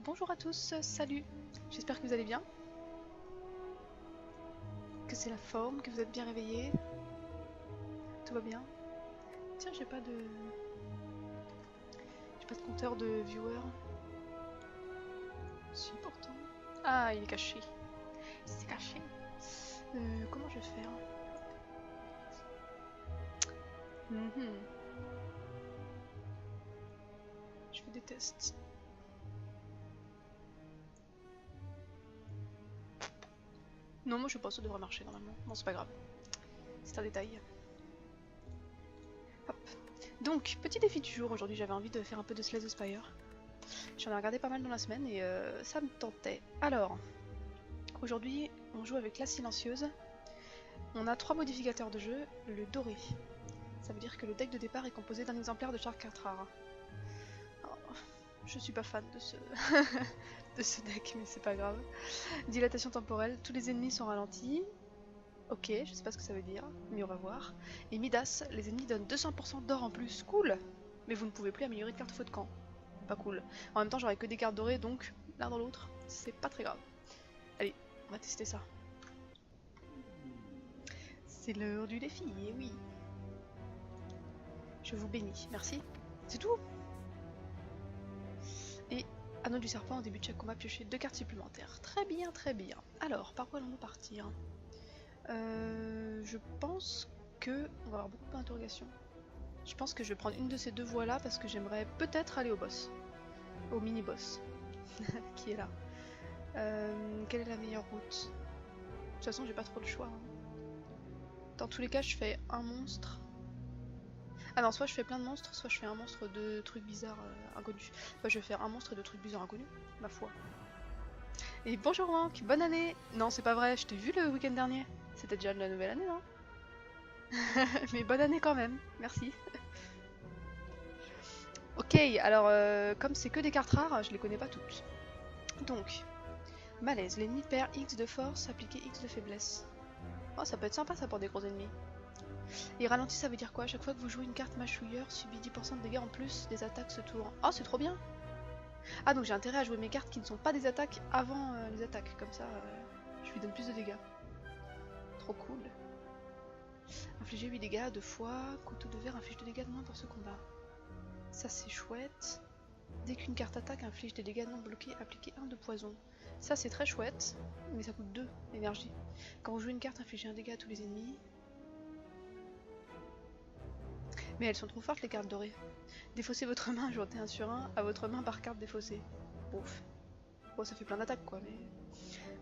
Bonjour à tous, salut. J'espère que vous allez bien, que c'est la forme, que vous êtes bien réveillés. Tout va bien. Tiens, j'ai pas de compteur de viewers. Si, pourtant. Ah, il est caché. C'est caché. Comment je vais faire? Je fais des tests. Non, moi je pense que ça devrait marcher normalement. Bon, c'est pas grave. C'est un détail. Hop. Donc, petit défi du jour. Aujourd'hui, j'avais envie de faire un peu de Slay the Spire. J'en ai regardé pas mal dans la semaine et ça me tentait. Alors, aujourd'hui, on joue avec la silencieuse. On a 3 modificateurs de jeu. Le doré. Ça veut dire que le deck de départ est composé d'un exemplaire de chaque carte rare. Alors, je suis pas fan de ce de ce deck, mais c'est pas grave. Dilatation temporelle, tous les ennemis sont ralentis. Ok, je sais pas ce que ça veut dire, mais on va voir. Et Midas, les ennemis donnent 200% d'or en plus. Cool. Mais vous ne pouvez plus améliorer de carte feu de camp. Pas cool. En même temps, j'aurai que des cartes dorées, donc l'un dans l'autre, c'est pas très grave. Allez, on va tester ça. C'est l'heure du défi, et oui. Je vous bénis, merci. C'est tout. Et anneau du serpent, au début de chaque combat, piocher 2 cartes supplémentaires. Très bien, très bien. Alors, par où allons-nous partir? Je pense que... On va avoir beaucoup d'interrogations. Je pense que je vais prendre une de ces deux voies là parce que j'aimerais peut-être aller au boss. Au mini-boss. Qui est là. Quelle est la meilleure route? De toute façon, j'ai pas trop de choix. Dans tous les cas, je fais un monstre. Ah non, soit je fais plein de monstres, soit je fais un monstre de trucs bizarres inconnus. Enfin, je vais faire un monstre de trucs bizarres inconnus, ma foi. Et bonjour Hank, bonne année! Non, c'est pas vrai, je t'ai vu le week-end dernier. C'était déjà de la nouvelle année, non? Mais bonne année quand même, merci. Ok, alors comme c'est que des cartes rares, je les connais pas toutes. Donc, malaise, l'ennemi perd X de force, appliquer X de faiblesse. Oh, ça peut être sympa ça pour des gros ennemis. Et ralenti, ça veut dire quoi? Chaque fois que vous jouez une carte mâchouilleur, subit 10% de dégâts en plus des attaques ce tour. Oh, c'est trop bien! Ah, donc j'ai intérêt à jouer mes cartes qui ne sont pas des attaques avant les attaques, comme ça je lui donne plus de dégâts. Trop cool. Infliger 8 dégâts 2 fois, couteau de verre inflige 2 dégâts de moins pour ce combat. Ça c'est chouette. Dès qu'une carte attaque inflige des dégâts non bloqués, appliquez 1 de poison. Ça c'est très chouette, mais ça coûte 2 d'énergie. Quand vous jouez une carte, infligez un dégât à tous les ennemis. Mais elles sont trop fortes les cartes dorées. Défaussez votre main, ajoutez 1 sur 1 à votre main par carte défaussée. Ouf. Bon, ça fait plein d'attaques quoi, mais...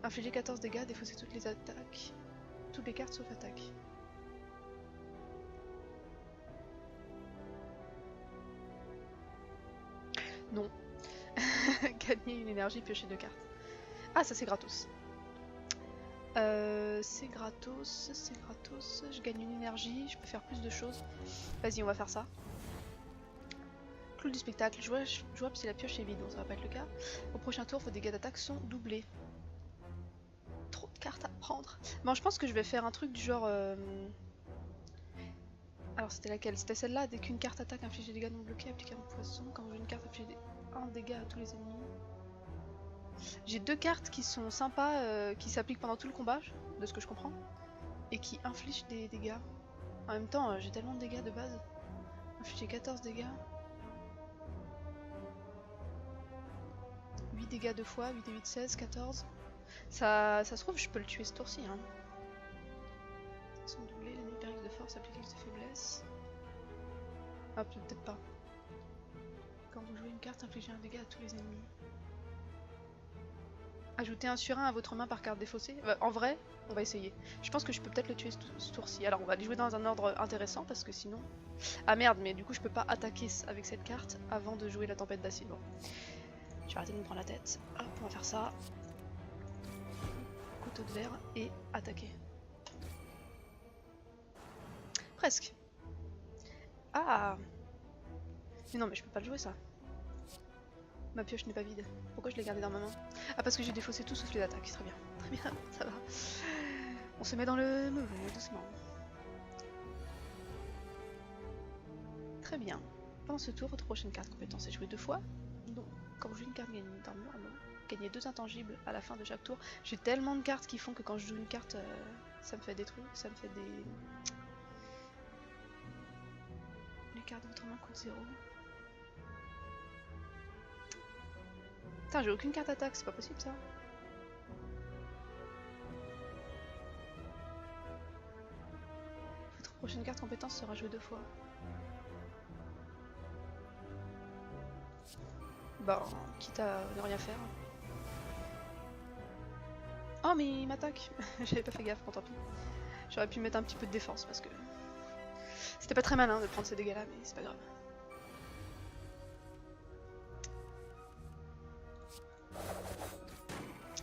Infligez 14 dégâts, défaussez toutes les attaques. Toutes les cartes sauf attaque. Non. Gagner une énergie, piocher 2 cartes. Ah, ça c'est gratos. C'est gratos, c'est gratos. Je gagne une énergie, je peux faire plus de choses. Vas-y, on va faire ça. Clou du spectacle, jouable si la pioche est vide, bon ça va pas être le cas. Au prochain tour, vos dégâts d'attaque sont doublés. Trop de cartes à prendre. Bon, je pense que je vais faire un truc du genre... Alors c'était laquelle? C'était celle-là, dès qu'une carte attaque inflige des dégâts non bloqués, appliquez un poisson. Quand vous jouez une carte, inflige 1 dégât à tous les ennemis. J'ai 2 cartes qui sont sympas, qui s'appliquent pendant tout le combat, de ce que je comprends, et qui infligent des dégâts. En même temps, j'ai tellement de dégâts de base. Infliger 14 dégâts. 8 dégâts 2 fois, 8 et 8, 16, 14. Ça se trouve, je peux le tuer ce tour-ci. Hein. Ils sont doublés, l'ennemi perd X de force, applique X de faiblesse. Ah, peut-être pas. Quand vous jouez une carte, infligez un dégât à tous les ennemis. Ajoutez 1 sur 1 à votre main par carte défaussée. En vrai, on va essayer. Je pense que je peux peut-être le tuer ce tour-ci. Alors on va les jouer dans un ordre intéressant parce que sinon... Ah merde, mais du coup je peux pas attaquer avec cette carte avant de jouer la tempête d'acide. Bon. Je vais arrêter de me prendre la tête. Hop, on va faire ça. Couteau de verre et attaquer. Presque. Ah! Mais non, mais je peux pas le jouer ça. Ma pioche n'est pas vide. Pourquoi je l'ai gardée dans ma main? Ah, parce que j'ai défaussé tout sauf les attaques. Très bien. Très bien, ça va. On se met dans le move, doucement. Très bien. Pendant ce tour, votre prochaine carte compétence est jouée 2 fois. Donc, Quand je joue une carte, gagner une armure, non. Gagner 2 intangibles à la fin de chaque tour. J'ai tellement de cartes qui font que quand je joue une carte, ça me fait des trucs, ça me fait des... Les cartes de votre main coûtent 0. Putain, j'ai aucune carte attaque, c'est pas possible ça. Votre prochaine carte compétence sera jouée 2 fois. Bah, quitte à ne rien faire. Oh mais il m'attaque. J'avais pas fait gaffe, bon tant pis. J'aurais pu mettre un petit peu de défense parce que... C'était pas très malin de prendre ces dégâts là, mais c'est pas grave.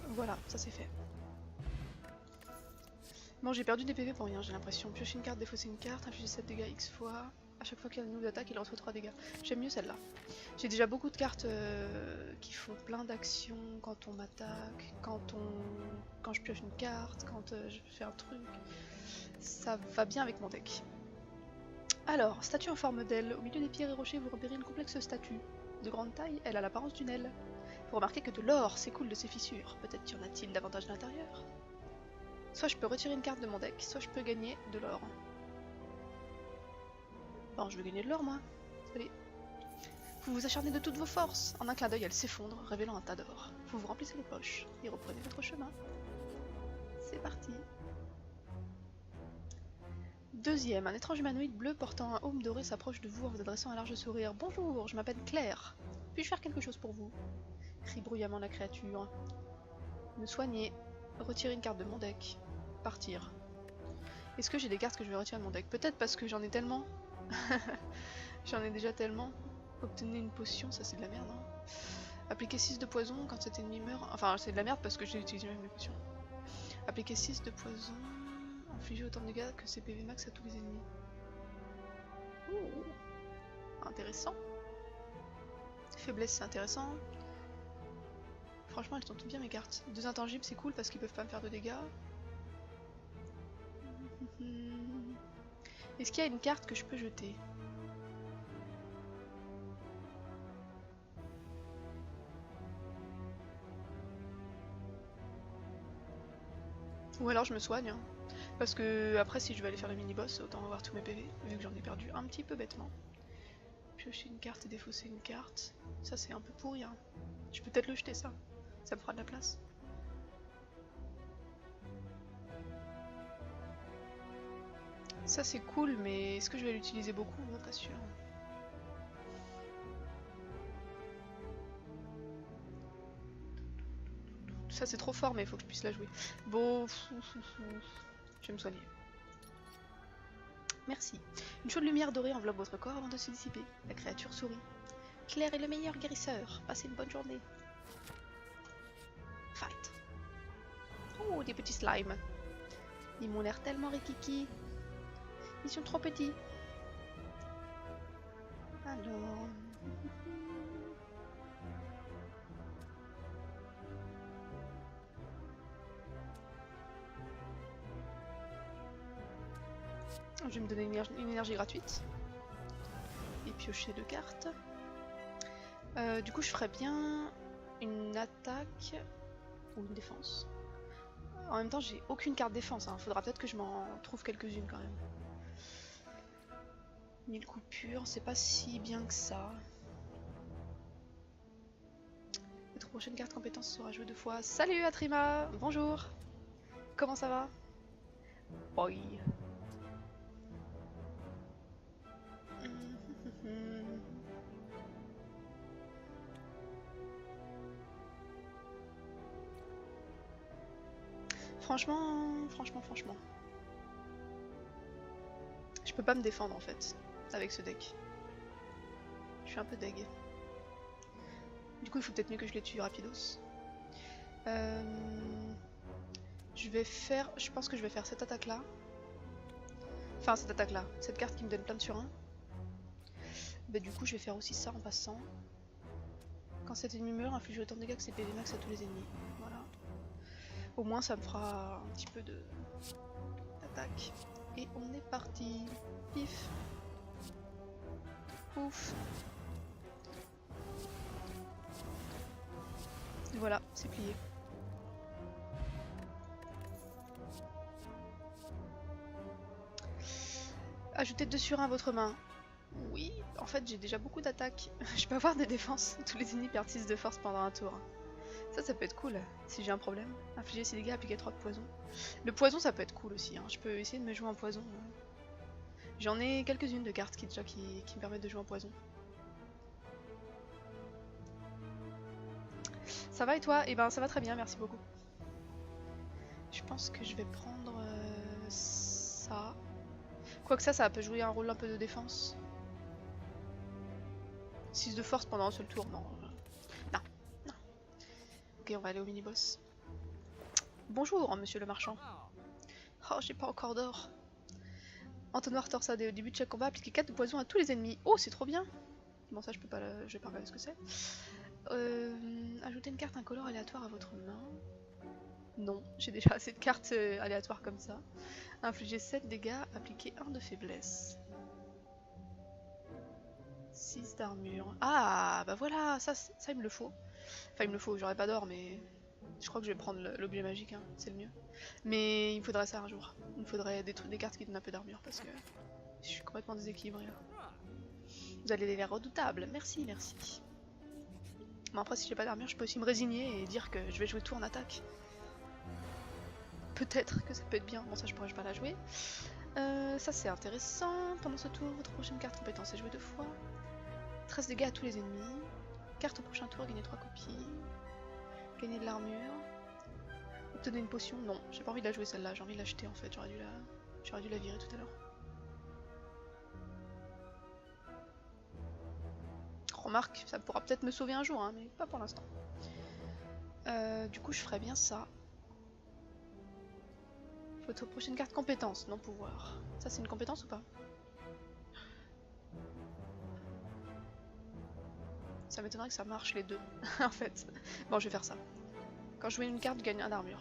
Voilà, ça c'est fait. Bon, j'ai perdu des PV pour rien, j'ai l'impression. Piocher une carte, défausser une carte, infliger 7 dégâts X fois. À chaque fois qu'il y a une nouvelle attaque, il reçoit 3 dégâts. J'aime mieux celle-là. J'ai déjà beaucoup de cartes qui font plein d'actions quand on m'attaque, quand je pioche une carte, quand je fais un truc. Ça va bien avec mon deck. Alors, statue en forme d'aile. Au milieu des pierres et rochers, vous repérez une complexe statue. De grande taille, elle a l'apparence d'une aile. Vous remarquez que de l'or s'écoule de ses fissures. Peut-être y en a-t-il davantage à l'intérieur. Soit je peux retirer une carte de mon deck, soit je peux gagner de l'or. Bon, je veux gagner de l'or, moi. Allez. Vous vous acharnez de toutes vos forces. En un clin d'œil, elle s'effondre, révélant un tas d'or. Vous vous remplissez les poches et reprenez votre chemin. C'est parti. Deuxième, un étrange humanoïde bleu portant un aume doré s'approche de vous en vous adressant un large sourire. Bonjour, je m'appelle Claire. Puis-je faire quelque chose pour vous? Crie bruyamment la créature. Me soigner. Retirer une carte de mon deck. Partir. Est-ce que j'ai des cartes que je vais retirer de mon deck? Peut-être parce que j'en ai tellement. J'en ai déjà tellement. Obtenez une potion, ça c'est de la merde. Hein. Appliquer 6 de poison quand cet ennemi meurt. Enfin, c'est de la merde parce que j'ai utilisé même les potions. Appliquer 6 de poison. Infliger autant de dégâts que ses PV max à tous les ennemis. Ouh. Intéressant. Faiblesse, c'est intéressant. Franchement, elles sont toutes bien mes cartes. 2 intangibles, c'est cool parce qu'ils peuvent pas me faire de dégâts. Est-ce qu'il y a une carte que je peux jeter? Ou alors je me soigne. Hein. Parce que après, si je vais aller faire le mini-boss, autant avoir tous mes PV, vu que j'en ai perdu un petit peu bêtement. Piocher une carte et défausser une carte. Ça, c'est un peu pourri. Hein. Je peux peut-être le jeter, ça. Ça me fera de la place. Ça, c'est cool, mais est-ce que je vais l'utiliser beaucoup? Pas sûr. Ça, c'est trop fort, mais il faut que je puisse la jouer. Bon, je vais me soigner. Merci. Une chaude lumière dorée enveloppe votre corps avant de se dissiper. La créature sourit. Claire est le meilleur guérisseur. Passez une bonne journée. Fight. Oh, des petits slimes. Ils m'ont l'air tellement rikiki. Ils sont trop petits. Alors... Je vais me donner une énergie gratuite. Et piocher 2 cartes. Du coup, je ferais bien une attaque ou une défense. En même temps, j'ai aucune carte défense. Hein. Faudra peut-être que je m'en trouve quelques-unes quand même. 1000 coupures, c'est pas si bien que ça. Votre prochaine carte compétence sera jouée 2 fois. Salut Atrima, bonjour. Comment ça va? Oui. Franchement. Je peux pas me défendre en fait, avec ce deck. Je suis un peu deg. Du coup, il faut peut-être mieux que je les tue rapidos. Je pense que je vais faire cette attaque-là. Enfin, cette attaque-là. Cette carte qui me donne plein de sur 1. Bah, du coup, je vais faire aussi ça en passant. Quand cet ennemi meurt, inflige autant de dégâts que ses PV max à tous les ennemis. Voilà. Au moins, ça me fera un petit peu d'attaque. Et on est parti. Pif. Ouf. Voilà, c'est plié. Ajoutez 2 sur 1 à votre main. Oui, en fait j'ai déjà beaucoup d'attaques. Je peux avoir des défenses. Tous les ennemis perdent 6 de force pendant un tour. Ça peut être cool si j'ai un problème. Infliger 6 dégâts, appliquer 3 de poison. Le poison ça peut être cool aussi. Hein. Je peux essayer de me jouer en poison. J'en ai quelques-unes de cartes qui me permettent de jouer en poison. Ça va et toi? Eh ben ça va très bien, merci beaucoup. Je pense que je vais prendre ça. Quoique ça peut jouer un rôle un peu de défense. 6 de force pendant un seul tour, non. Non, non. Ok, on va aller au mini-boss. Bonjour, monsieur le marchand. Oh, j'ai pas encore d'or. Entonnoir torsadé. Au début de chaque combat, appliquez 4 de poison à tous les ennemis. Oh, c'est trop bien. Bon, ça, je vais pas regarder ce que c'est. Ajoutez une carte incolore aléatoire à votre main. Non, j'ai déjà assez de cartes aléatoires comme ça. Infliger 7 dégâts, appliquer 1 de faiblesse. 6 d'armure. Ah, bah voilà, ça il me le faut. Enfin, il me le faut, j'aurais pas d'or, mais je crois que je vais prendre l'objet magique, hein, c'est le mieux. Mais il me faudrait ça un jour. Il me faudrait des cartes qui donnent un peu d'armure parce que je suis complètement déséquilibré là. Vous allez les redoutables, merci, merci. Bon, après, si j'ai pas d'armure, je peux aussi me résigner et dire que je vais jouer tout en attaque. Peut-être que ça peut être bien. Bon, ça, je pourrais pas la jouer. Ça, c'est intéressant. Pendant ce tour, votre prochaine carte compétence est jouée 2 fois. 13 dégâts à tous les ennemis. Carte au prochain tour, gagner 3 copies. Gagner de l'armure. Obtenir une potion. Non, j'ai pas envie de la jouer celle-là. J'ai envie de l'acheter en fait. J'aurais dû la virer tout à l'heure. Remarque, ça pourra peut-être me sauver un jour, hein, mais pas pour l'instant. Du coup, je ferais bien ça. Votre prochaine carte compétence, non pouvoir. Ça, c'est une compétence ou pas? Ça m'étonnerait que ça marche les deux, en fait. Bon, je vais faire ça. Quand je joue une carte, je gagne 1 d'armure.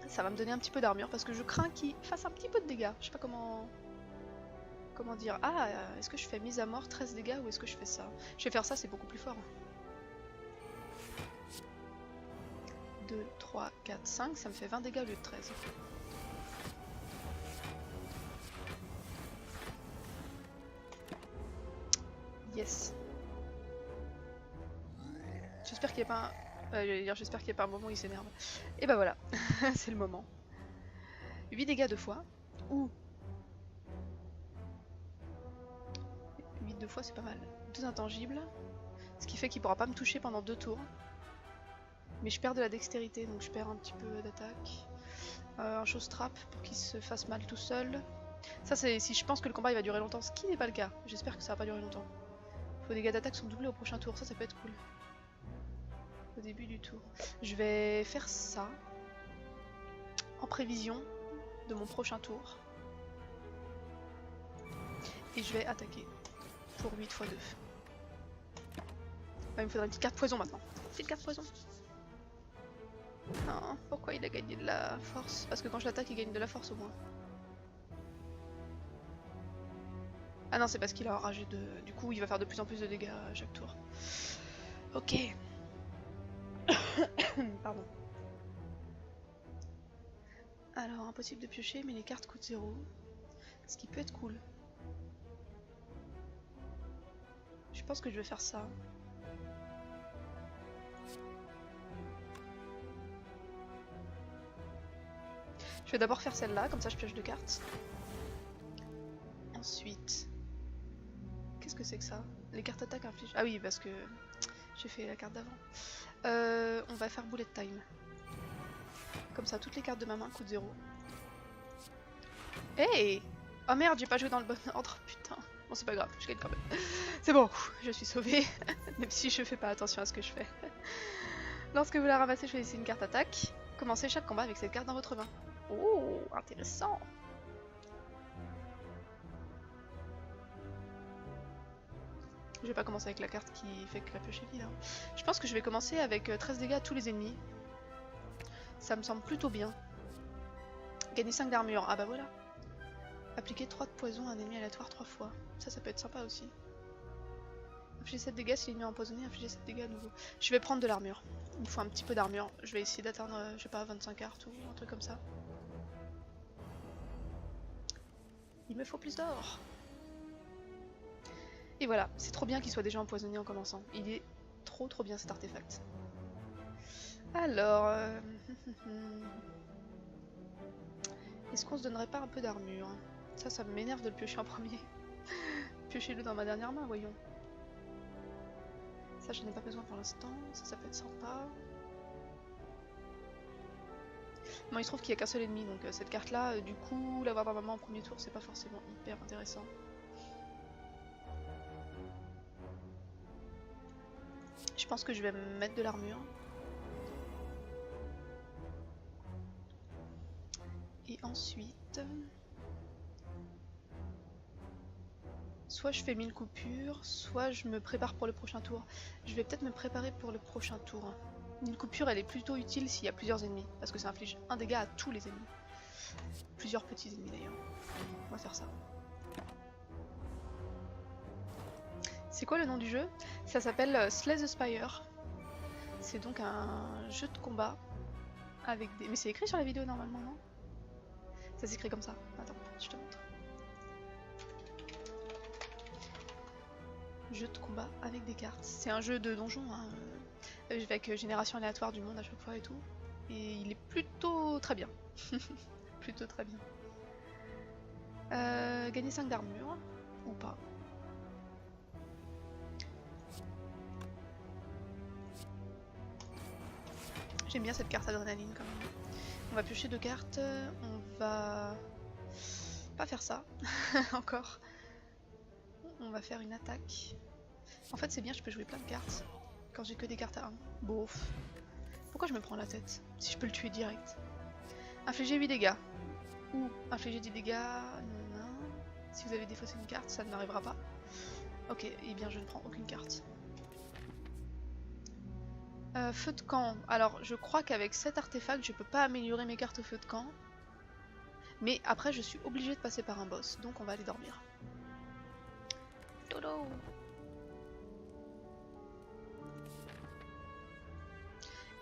Ça va me donner un petit peu d'armure parce que je crains qu'il fasse un petit peu de dégâts. Je sais pas comment dire. Ah, est-ce que je fais mise à mort 13 dégâts ou est-ce que je fais ça? Je vais faire ça, c'est beaucoup plus fort. 2, 3, 4, 5, ça me fait 20 dégâts au lieu de 13. Yes. J'espère qu'il n'y a pas un... j'espère qu'il n'y a pas un moment où il s'énerve. Et bah voilà, c'est le moment. 8 dégâts 2 fois. Ouh. 8 2 fois, c'est pas mal. 2 intangibles. Ce qui fait qu'il pourra pas me toucher pendant 2 tours. Mais je perds de la dextérité, donc je perds un petit peu d'attaque. Un chose trappe pour qu'il se fasse mal tout seul. Ça, c'est si je pense que le combat il va durer longtemps, ce qui n'est pas le cas. J'espère que ça va pas durer longtemps. Vos dégâts d'attaque sont doublés au prochain tour, ça peut être cool. Au début du tour. Je vais faire ça en prévision de mon prochain tour. Et je vais attaquer pour 8 x 2. Il me faudrait une petite carte poison maintenant. Petite carte poison. Non, pourquoi il a gagné de la force? Parce que quand je l'attaque, il gagne de la force au moins. Ah non, c'est parce qu'il a enragé de... Du coup, il va faire de plus en plus de dégâts à chaque tour. Ok. Pardon. Alors, impossible de piocher, mais les cartes coûtent 0. Ce qui peut être cool. Je pense que je vais faire ça. Je vais d'abord faire celle-là, comme ça je pioche 2 cartes. Ensuite... Qu'est-ce que c'est que ça? Les cartes attaque infligent... Ah oui, parce que j'ai fait la carte d'avant. On va faire bullet time. Comme ça, toutes les cartes de ma main coûtent 0. Hey! Oh merde, j'ai pas joué dans le bon ordre, putain. Bon, c'est pas grave, je gagne quand même. C'est bon, je suis sauvée, même si je fais pas attention à ce que je fais. Lorsque vous la ramassez, choisissez une carte attaque. Commencez chaque combat avec cette carte dans votre main. Oh, intéressant! Je vais pas commencer avec la carte qui fait que la pioche est vide. Hein. Je pense que je vais commencer avec 13 dégâts à tous les ennemis. Ça me semble plutôt bien. Gagner 5 d'armure. Ah bah voilà. Appliquer 3 de poison à un ennemi aléatoire 3 fois. Ça peut être sympa aussi. Infliger 7 dégâts si l'ennemi est empoisonné, infliger 7 dégâts à nouveau. Je vais prendre de l'armure. Il me faut un petit peu d'armure. Je vais essayer d'atteindre, je sais pas, 25 cartes ou un truc comme ça. Il me faut plus d'or. Et voilà, c'est trop bien qu'il soit déjà empoisonné en commençant. Il est trop bien cet artefact. Alors... Est-ce qu'on se donnerait pas un peu d'armure? Ça m'énerve de le piocher en premier. Piochez-le dans ma dernière main, voyons. Ça, j'en ai pas besoin pour l'instant. Ça peut être sympa. Bon, il se trouve qu'il n'y a qu'un seul ennemi, donc cette carte-là, du coup, l'avoir dans ma main en premier tour, c'est pas forcément hyper intéressant. Je pense que je vais me mettre de l'armure. Et ensuite... Soit je fais 1000 coupures, soit je me prépare pour le prochain tour. Je vais peut-être me préparer pour le prochain tour. 1000 coupures, elle est plutôt utile s'il y a plusieurs ennemis, parce que ça inflige un dégât à tous les ennemis. Plusieurs petits ennemis d'ailleurs. On va faire ça. C'est quoi le nom du jeu? Ça s'appelle Slay the Spire. C'est donc un jeu de combat avec des... Mais c'est écrit sur la vidéo normalement, non? Ça s'écrit comme ça. Attends, je te montre. Jeu de combat avec des cartes. C'est un jeu de donjon, hein, avec génération aléatoire du monde à chaque fois et tout. Et il est plutôt très bien. Plutôt très bien. Gagner 5 d'armure, ou pas. J'aime bien cette carte adrénaline quand même. On va piocher 2 cartes, on va pas faire ça, encore. On va faire une attaque. En fait c'est bien, je peux jouer plein de cartes quand j'ai que des cartes à 1. Bof. Pourquoi je me prends la tête si je peux le tuer direct? Infliger 8 dégâts. Ou infliger 10 dégâts. Non. Si vous avez défaussé une carte, ça ne m'arrivera pas. Ok, et bien je ne prends aucune carte. Feu de camp. Alors je crois qu'avec cet artefact je peux pas améliorer mes cartes feu de camp. Mais après je suis obligée de passer par un boss. Donc on va aller dormir. Dodo.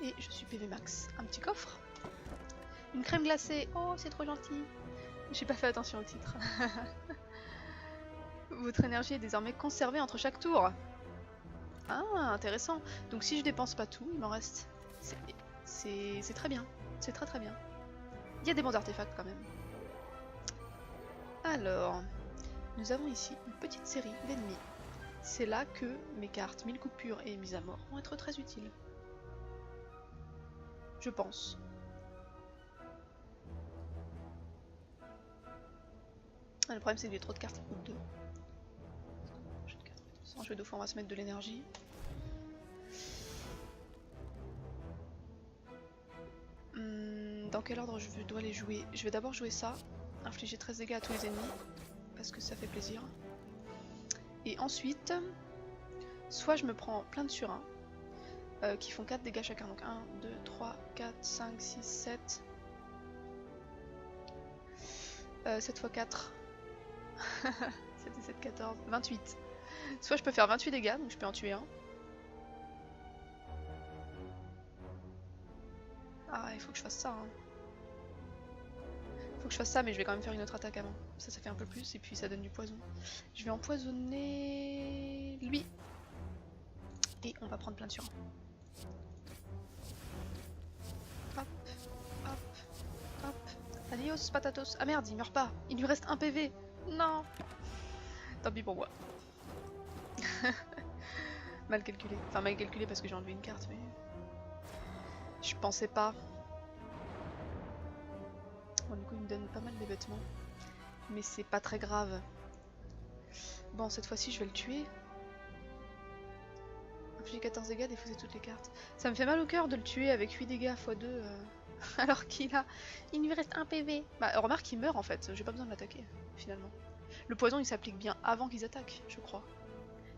Et je suis PV max. Un petit coffre. Une crème glacée. Oh c'est trop gentil. J'ai pas fait attention au titre. Votre énergie est désormais conservée entre chaque tour. Ah, intéressant. Donc si je dépense pas tout, il m'en reste. C'est très bien. C'est très bien. Il y a des bons artefacts quand même. Alors, nous avons ici une petite série d'ennemis. C'est là que mes cartes 1000 coupures et mise à mort vont être très utiles. Je pense. Ah, le problème c'est que j'ai trop de cartes qui coûtent 2. En jeu de fois on va se mettre de l'énergie. Dans quel ordre je dois les jouer? Je vais d'abord jouer ça, infliger 13 dégâts à tous les ennemis, parce que ça fait plaisir. Et ensuite, soit je me prends plein de surins, qui font 4 dégâts chacun. Donc 1, 2, 3, 4, 5, 6, 7. 7 x 4. 7 et 7, 14. 28. Soit je peux faire 28 dégâts, donc je peux en tuer un. Ah, il faut que je fasse ça. Hein. Faut que je fasse ça, mais je vais quand même faire une autre attaque avant. Ça fait un peu plus, et puis ça donne du poison. Je vais empoisonner lui. Et on va prendre plein de surins. Hop, hop, hop. Adios, patatos. Ah merde, il meurt pas. Il lui reste un PV. Non. Tant pis pour moi. Mal calculé. Enfin, mal calculé parce que j'ai enlevé une carte, mais... Je pensais pas. Bon, du coup, il me donne pas mal des vêtements. Mais c'est pas très grave. Bon, cette fois-ci, je vais le tuer. Infliger 14 dégâts, défausser toutes les cartes. Ça me fait mal au cœur de le tuer avec 8 dégâts x 2. Alors qu'il a... Il lui reste un PV. Bah, remarque, il meurt en fait. J'ai pas besoin de l'attaquer, finalement. Le poison, il s'applique bien avant qu'ils attaquent, je crois.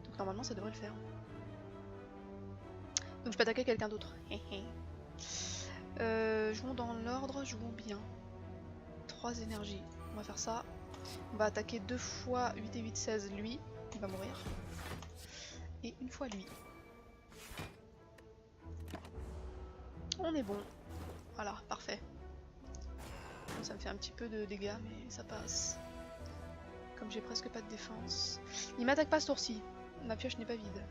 Donc normalement, ça devrait le faire. Donc je peux attaquer quelqu'un d'autre. Jouons dans l'ordre, jouons bien. 3 énergies. On va faire ça. On va attaquer 2 fois 8 et 8, 16 lui. Il va mourir. et une fois lui. On est bon. Voilà, parfait. Ça me fait un petit peu de dégâts, mais ça passe. Comme j'ai presque pas de défense. Il m'attaque pas ce tour-ci. Ma pioche n'est pas vide.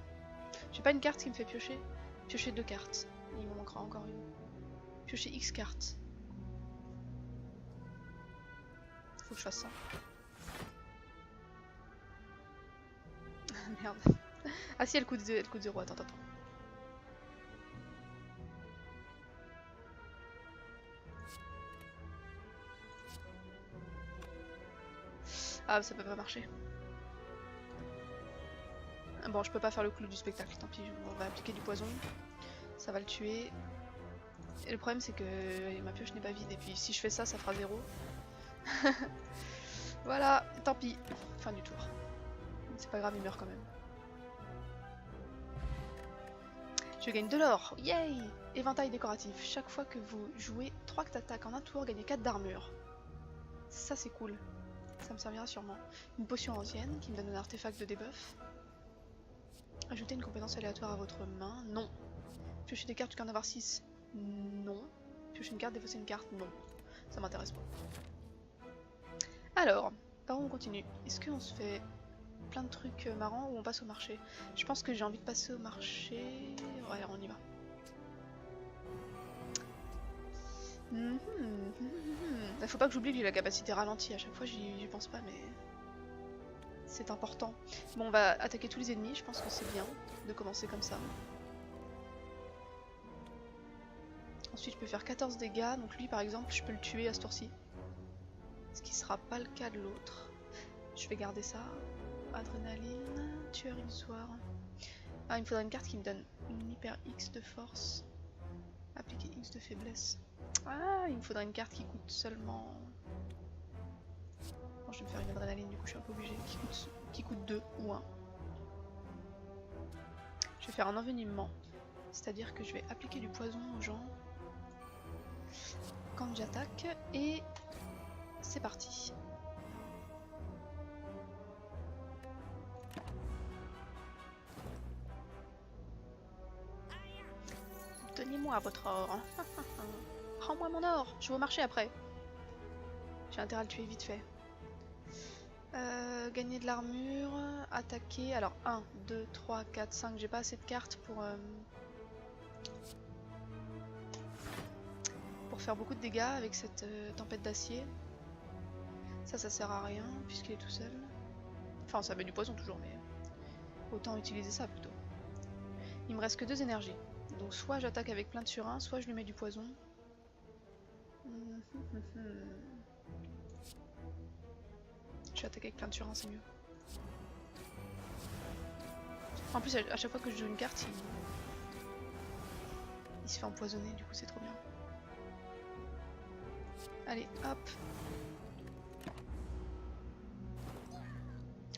J'ai pas une carte qui me fait piocher. Piocher 2 cartes. Il me manquera encore une. Piocher X cartes. Faut que je fasse ça. Merde. Ah si, elle coûte 0. Attends. Ah, ça peut pas marcher. Bon, je peux pas faire le clou du spectacle, tant pis, on va appliquer du poison. Ça va le tuer. Et le problème, c'est que ma pioche n'est pas vide, et puis si je fais ça, ça fera 0. Voilà, tant pis. Fin du tour. C'est pas grave, il meurt quand même. Je gagne de l'or, yay! Éventail décoratif. Chaque fois que vous jouez 3 attaques en un tour, gagnez 4 d'armure. Ça, c'est cool. Ça me servira sûrement. Une potion ancienne qui me donne un artefact de debuff. Ajoutez une compétence aléatoire à votre main. Non. Piocher des cartes, tu peux en avoir 6. Non. Piocher une carte, défausser une carte. Non. Ça m'intéresse pas. Alors, par où on continue? Est-ce qu'on se fait plein de trucs marrants ou on passe au marché? Je pense que j'ai envie de passer au marché. Ouais, on y va. Faut pas que j'oublie que j'ai la capacité ralentie. À chaque fois, j'y pense pas, mais c'est important. Bon, on va attaquer tous les ennemis. Je pense que c'est bien de commencer comme ça. Ensuite, je peux faire 14 dégâts. Donc lui, par exemple, je peux le tuer à ce tour-ci. Ce qui sera pas le cas de l'autre. Je vais garder ça. Adrénaline, tueur illusoire. Ah, il me faudrait une carte qui me donne une hyper X de force. Appliquer X de faiblesse. Ah, il me faudrait une carte qui coûte seulement... Bon, je vais me faire une adrénaline, du coup je suis un peu obligée. Qui coûte 2 ou 1. Je vais faire un envenimement. C'est-à-dire que je vais appliquer du poison aux gens quand j'attaque. Et c'est parti. Donnez-moi votre or. Rends-moi mon or. Je vais au marché après. J'ai intérêt à le tuer vite fait. Gagner de l'armure, attaquer. Alors 1, 2, 3, 4, 5. J'ai pas assez de cartes pour faire beaucoup de dégâts avec cette tempête d'acier. Ça sert à rien puisqu'il est tout seul. Enfin, ça met du poison toujours, mais autant utiliser ça plutôt. Il me reste que 2 énergies. Donc soit j'attaque avec plein de surins, soit je lui mets du poison. Je vais attaquer avec plein de surins, c'est mieux. En plus, à chaque fois que je joue une carte, il se fait empoisonner, du coup c'est trop bien. Allez, hop.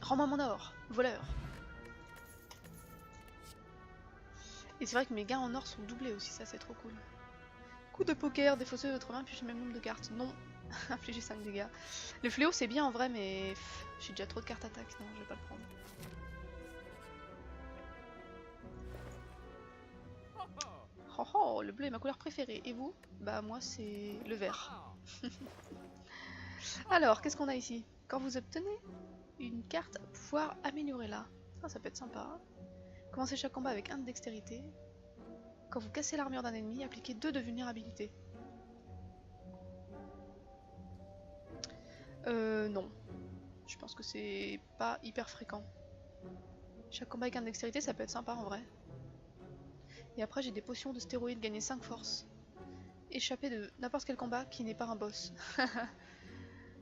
Rends-moi mon or, voleur. Et c'est vrai que mes gains en or sont doublés aussi, ça c'est trop cool. Coup de poker, défausser votre main, puis j'ai le même nombre de cartes. Non, infliger 5 dégâts. Le fléau c'est bien en vrai, mais j'ai déjà trop de cartes attaque, non, je vais pas le prendre. Oh oh, le bleu est ma couleur préférée. Et vous? Bah moi c'est le vert. Alors, qu'est-ce qu'on a ici? Quand vous obtenez une carte, pouvoir améliorer là. Ah, ça peut être sympa. Commencez chaque combat avec 1 de dextérité. Quand vous cassez l'armure d'un ennemi, appliquez 2 de vulnérabilité. Non. Je pense que c'est pas hyper fréquent. Chaque combat avec 1 de dextérité, ça peut être sympa en vrai. Et après, j'ai des potions de stéroïdes, gagner 5 force. Échapper de n'importe quel combat qui n'est pas un boss.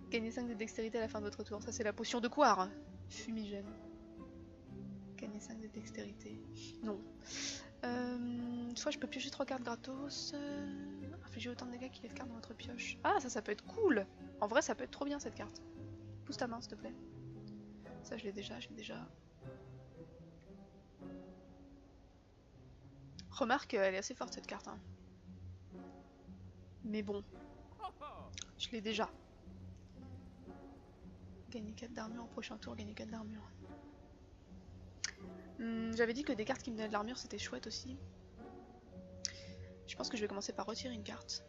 Gagner 5 de dextérité à la fin de votre tour. Ça, c'est la potion de Coire. Fumigène. Gagner 5 de dextérité. Non. Soit je peux piocher 3 cartes gratos. Infliger autant de dégâts qu'il y a de cartes dans votre pioche. Ah, ça peut être cool. En vrai, ça peut être trop bien cette carte. Pousse ta main, s'il te plaît. Ça, je l'ai déjà. Remarque, elle est assez forte cette carte. Hein. Mais bon. Je l'ai déjà. Gagner 4 d'armure au prochain tour, gagner 4 d'armure. J'avais dit que des cartes qui me donnaient de l'armure c'était chouette aussi. Je pense que je vais commencer par retirer une carte.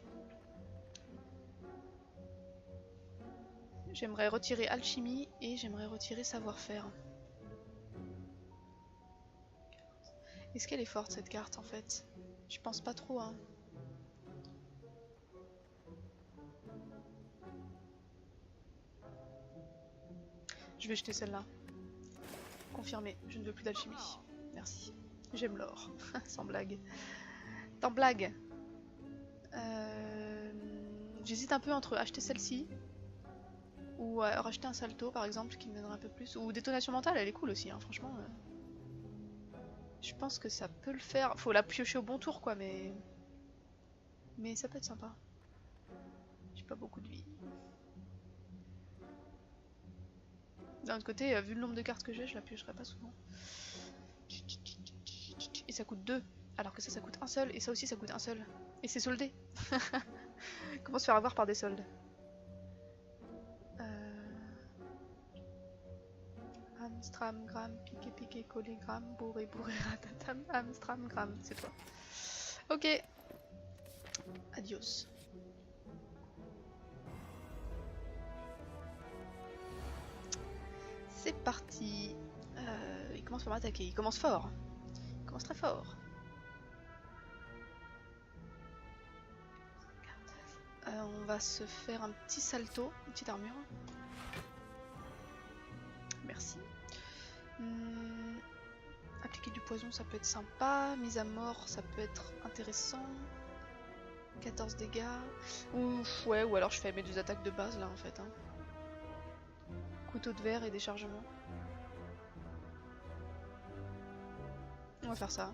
J'aimerais retirer alchimie et j'aimerais retirer savoir-faire. Est-ce qu'elle est forte cette carte en fait? Je pense pas trop hein. Je vais jeter celle-là. Confirmé, je ne veux plus d'alchimie. Merci. J'aime l'or. Sans blague. Sans blague. J'hésite un peu entre acheter celle-ci ou racheter un salto par exemple qui me donnerait un peu plus. Ou détonation mentale, elle est cool aussi, hein, franchement. Je pense que ça peut le faire. Faut la piocher au bon tour quoi, mais ça peut être sympa. J'ai pas beaucoup de vie. D'un autre côté, vu le nombre de cartes que j'ai, je la piocherai pas souvent. Et ça coûte 2, alors que ça coûte un seul, et ça aussi ça coûte un seul. Et c'est soldé. Comment se faire avoir par des soldes? Amstram, gram, piqué, piqué, collé, gram, bourré, bourré, ratatam, Amstram, gram, c'est toi. Ok. Adios. C'est parti. Il commence par m'attaquer. Il commence fort. Il commence très fort. On va se faire un petit salto, une petite armure. Merci. Appliquer du poison, ça peut être sympa. Mise à mort, ça peut être intéressant. 14 dégâts. Ouf, ouais, ou alors je fais mes 2 attaques de base là en fait. Hein. Couteau de verre et déchargement. On va faire ça.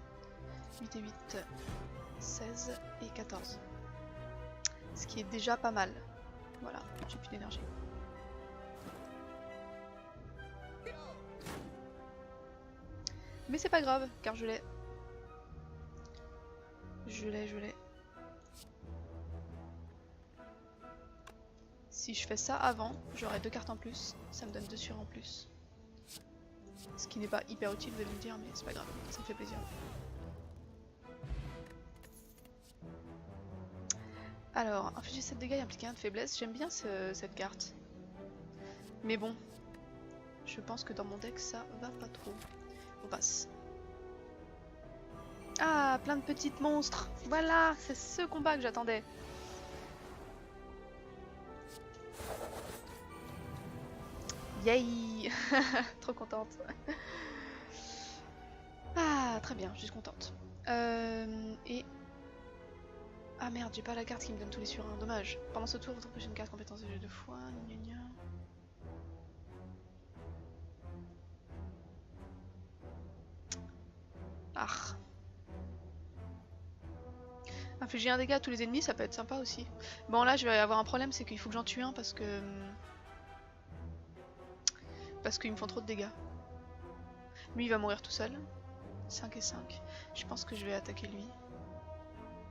8 et 8, 16 et 14. Ce qui est déjà pas mal. Voilà, j'ai plus d'énergie. Mais c'est pas grave, car je l'ai. Je l'ai. Si je fais ça avant, j'aurai 2 cartes en plus. Ça me donne 2 sur en plus. Ce qui n'est pas hyper utile, vous allez me dire, mais c'est pas grave, ça me fait plaisir. Alors, infliger 7 dégâts et impliquer 1 de faiblesse, j'aime bien cette carte. Mais bon, je pense que dans mon deck ça va pas trop. On passe. Ah, plein de petites monstres. Voilà, c'est ce combat que j'attendais. Yay. Trop contente. Ah, très bien, je suis contente. Et... Ah merde, j'ai pas la carte qui me donne tous les sur 1, dommage. Pendant ce tour, vous empêchez une carte compétence de jeu 2 fois. Gna gna. Ah. Infliger un dégât à tous les ennemis, ça peut être sympa aussi. Bon là, je vais avoir un problème, c'est qu'il faut que j'en tue un parce que... Parce qu'ils me font trop de dégâts. Lui, il va mourir tout seul. 5 et 5. Je pense que je vais attaquer lui.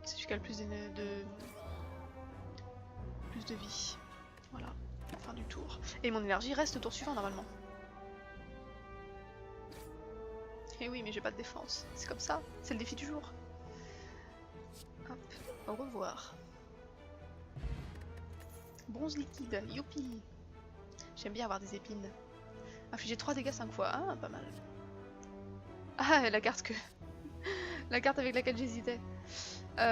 C'est celui qui a le plus de vie. Voilà, fin du tour. Et mon énergie reste au tour suivant normalement. Et oui, mais j'ai pas de défense. C'est comme ça, c'est le défi du jour. Hop, au revoir. Bronze liquide, youpi. J'aime bien avoir des épines. Infliger 3 dégâts 5 fois, ah, pas mal. Ah, la carte que... la carte avec laquelle j'hésitais.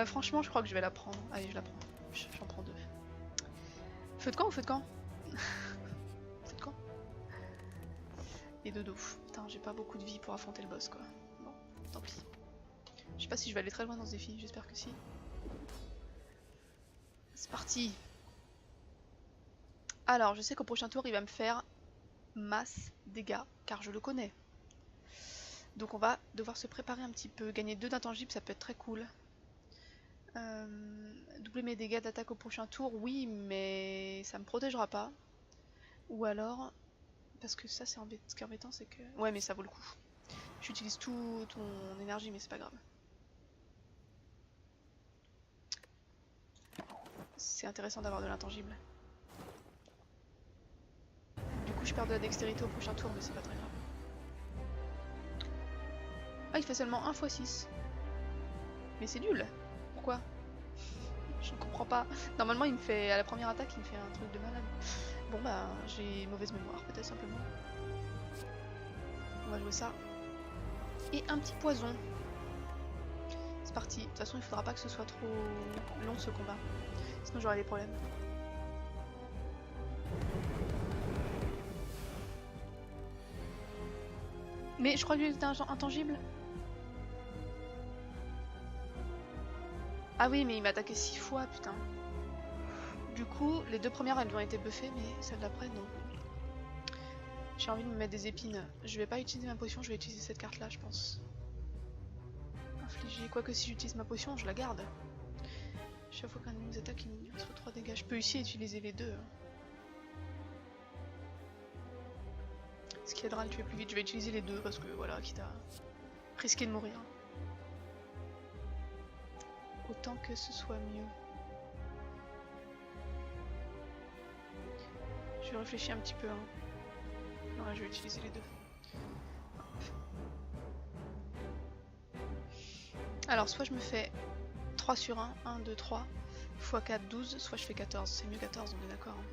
Franchement, je crois que je vais la prendre. Allez, je la prends. J'en prends 2. Feu de camp ou feu de camp? Feu de camp. Et dodo. Putain, j'ai pas beaucoup de vie pour affronter le boss, quoi. Bon, tant pis. Je sais pas si je vais aller très loin dans ce défi, j'espère que si. C'est parti. Alors, je sais qu'au prochain tour, il va me faire masse dégâts, car je le connais. Donc on va devoir se préparer un petit peu. Gagner 2 d'intangibles, ça peut être très cool. Doubler mes dégâts d'attaque au prochain tour, oui, mais ça me protégera pas. Ou alors, parce que ça c'est ce qui est embêtant, c'est que... Ouais, mais ça vaut le coup. J'utilise toute mon énergie, mais c'est pas grave. C'est intéressant d'avoir de l'intangible. Du coup, je perds de la dextérité au prochain tour, mais c'est pas très grave. Ah, il fait seulement 1 x 6. Mais c'est nul. Pourquoi? Je ne comprends pas. Normalement, il me fait, à la première attaque, il me fait un truc de malade. Bon bah, j'ai mauvaise mémoire, peut-être simplement. On va jouer ça. Et un petit poison. C'est parti. De toute façon, il faudra pas que ce soit trop long ce combat. Sinon, j'aurai des problèmes. Mais je crois que lui était intangible. Ah oui, mais il m'a attaqué 6 fois, putain. Du coup, les 2 premières, elles ont été buffées, mais celle d'après, non. J'ai envie de me mettre des épines. Je vais pas utiliser ma potion, je vais utiliser cette carte-là, je pense. Infliger. Quoique si j'utilise ma potion, je la garde. Chaque fois qu'un ennemi nous attaque, il reçoit 3 dégâts. Je peux ici utiliser les deux. Ce qui aidera à le tuer plus vite. Je vais utiliser les deux parce que voilà, quitte à risquer de mourir. Autant que ce soit mieux. Je vais réfléchir un petit peu. Hein. Ouais, je vais utiliser les deux. Alors, soit je me fais 3 sur 1, 1, 2, 3, x 4, 12, soit je fais 14. C'est mieux 14, on est d'accord. Hein.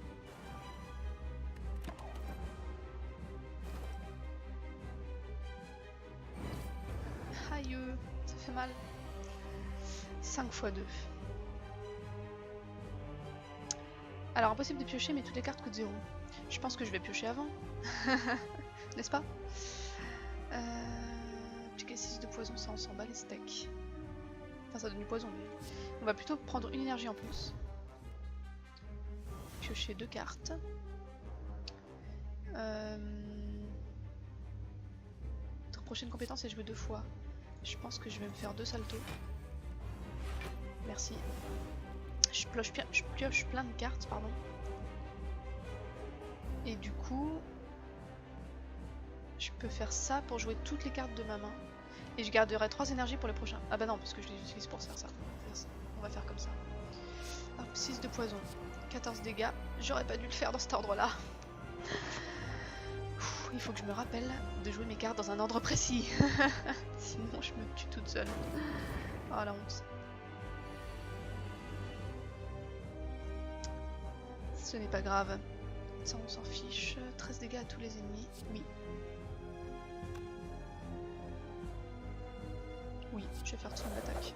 Aïe, ça fait mal. 5 x 2. Alors, impossible de piocher, mais toutes les cartes coûtent 0. Je pense que je vais piocher avant. N'est-ce pas? Appliquer 6 de poison, ça on s'en bat les steaks. Enfin, ça donne du poison, mais... On va plutôt prendre une énergie en plus. Piocher 2 cartes. Notre prochaine compétence est jouer 2 fois. Je pense que je vais me faire 2 saltos. Merci. Je pioche plein de cartes, pardon. Et du coup... Je peux faire ça pour jouer toutes les cartes de ma main. Et je garderai 3 énergies pour le prochain. Ah bah non, parce que je les utilise pour ça. On va faire comme ça. Hop, 6 de poison. 14 dégâts. J'aurais pas dû le faire dans cet ordre-là. Il faut que je me rappelle de jouer mes cartes dans un ordre précis. Sinon, je me tue toute seule. Oh la honte. Ce n'est pas grave. Ça, on s'en fiche. 13 dégâts à tous les ennemis. Oui. Oui, je vais faire son attaque.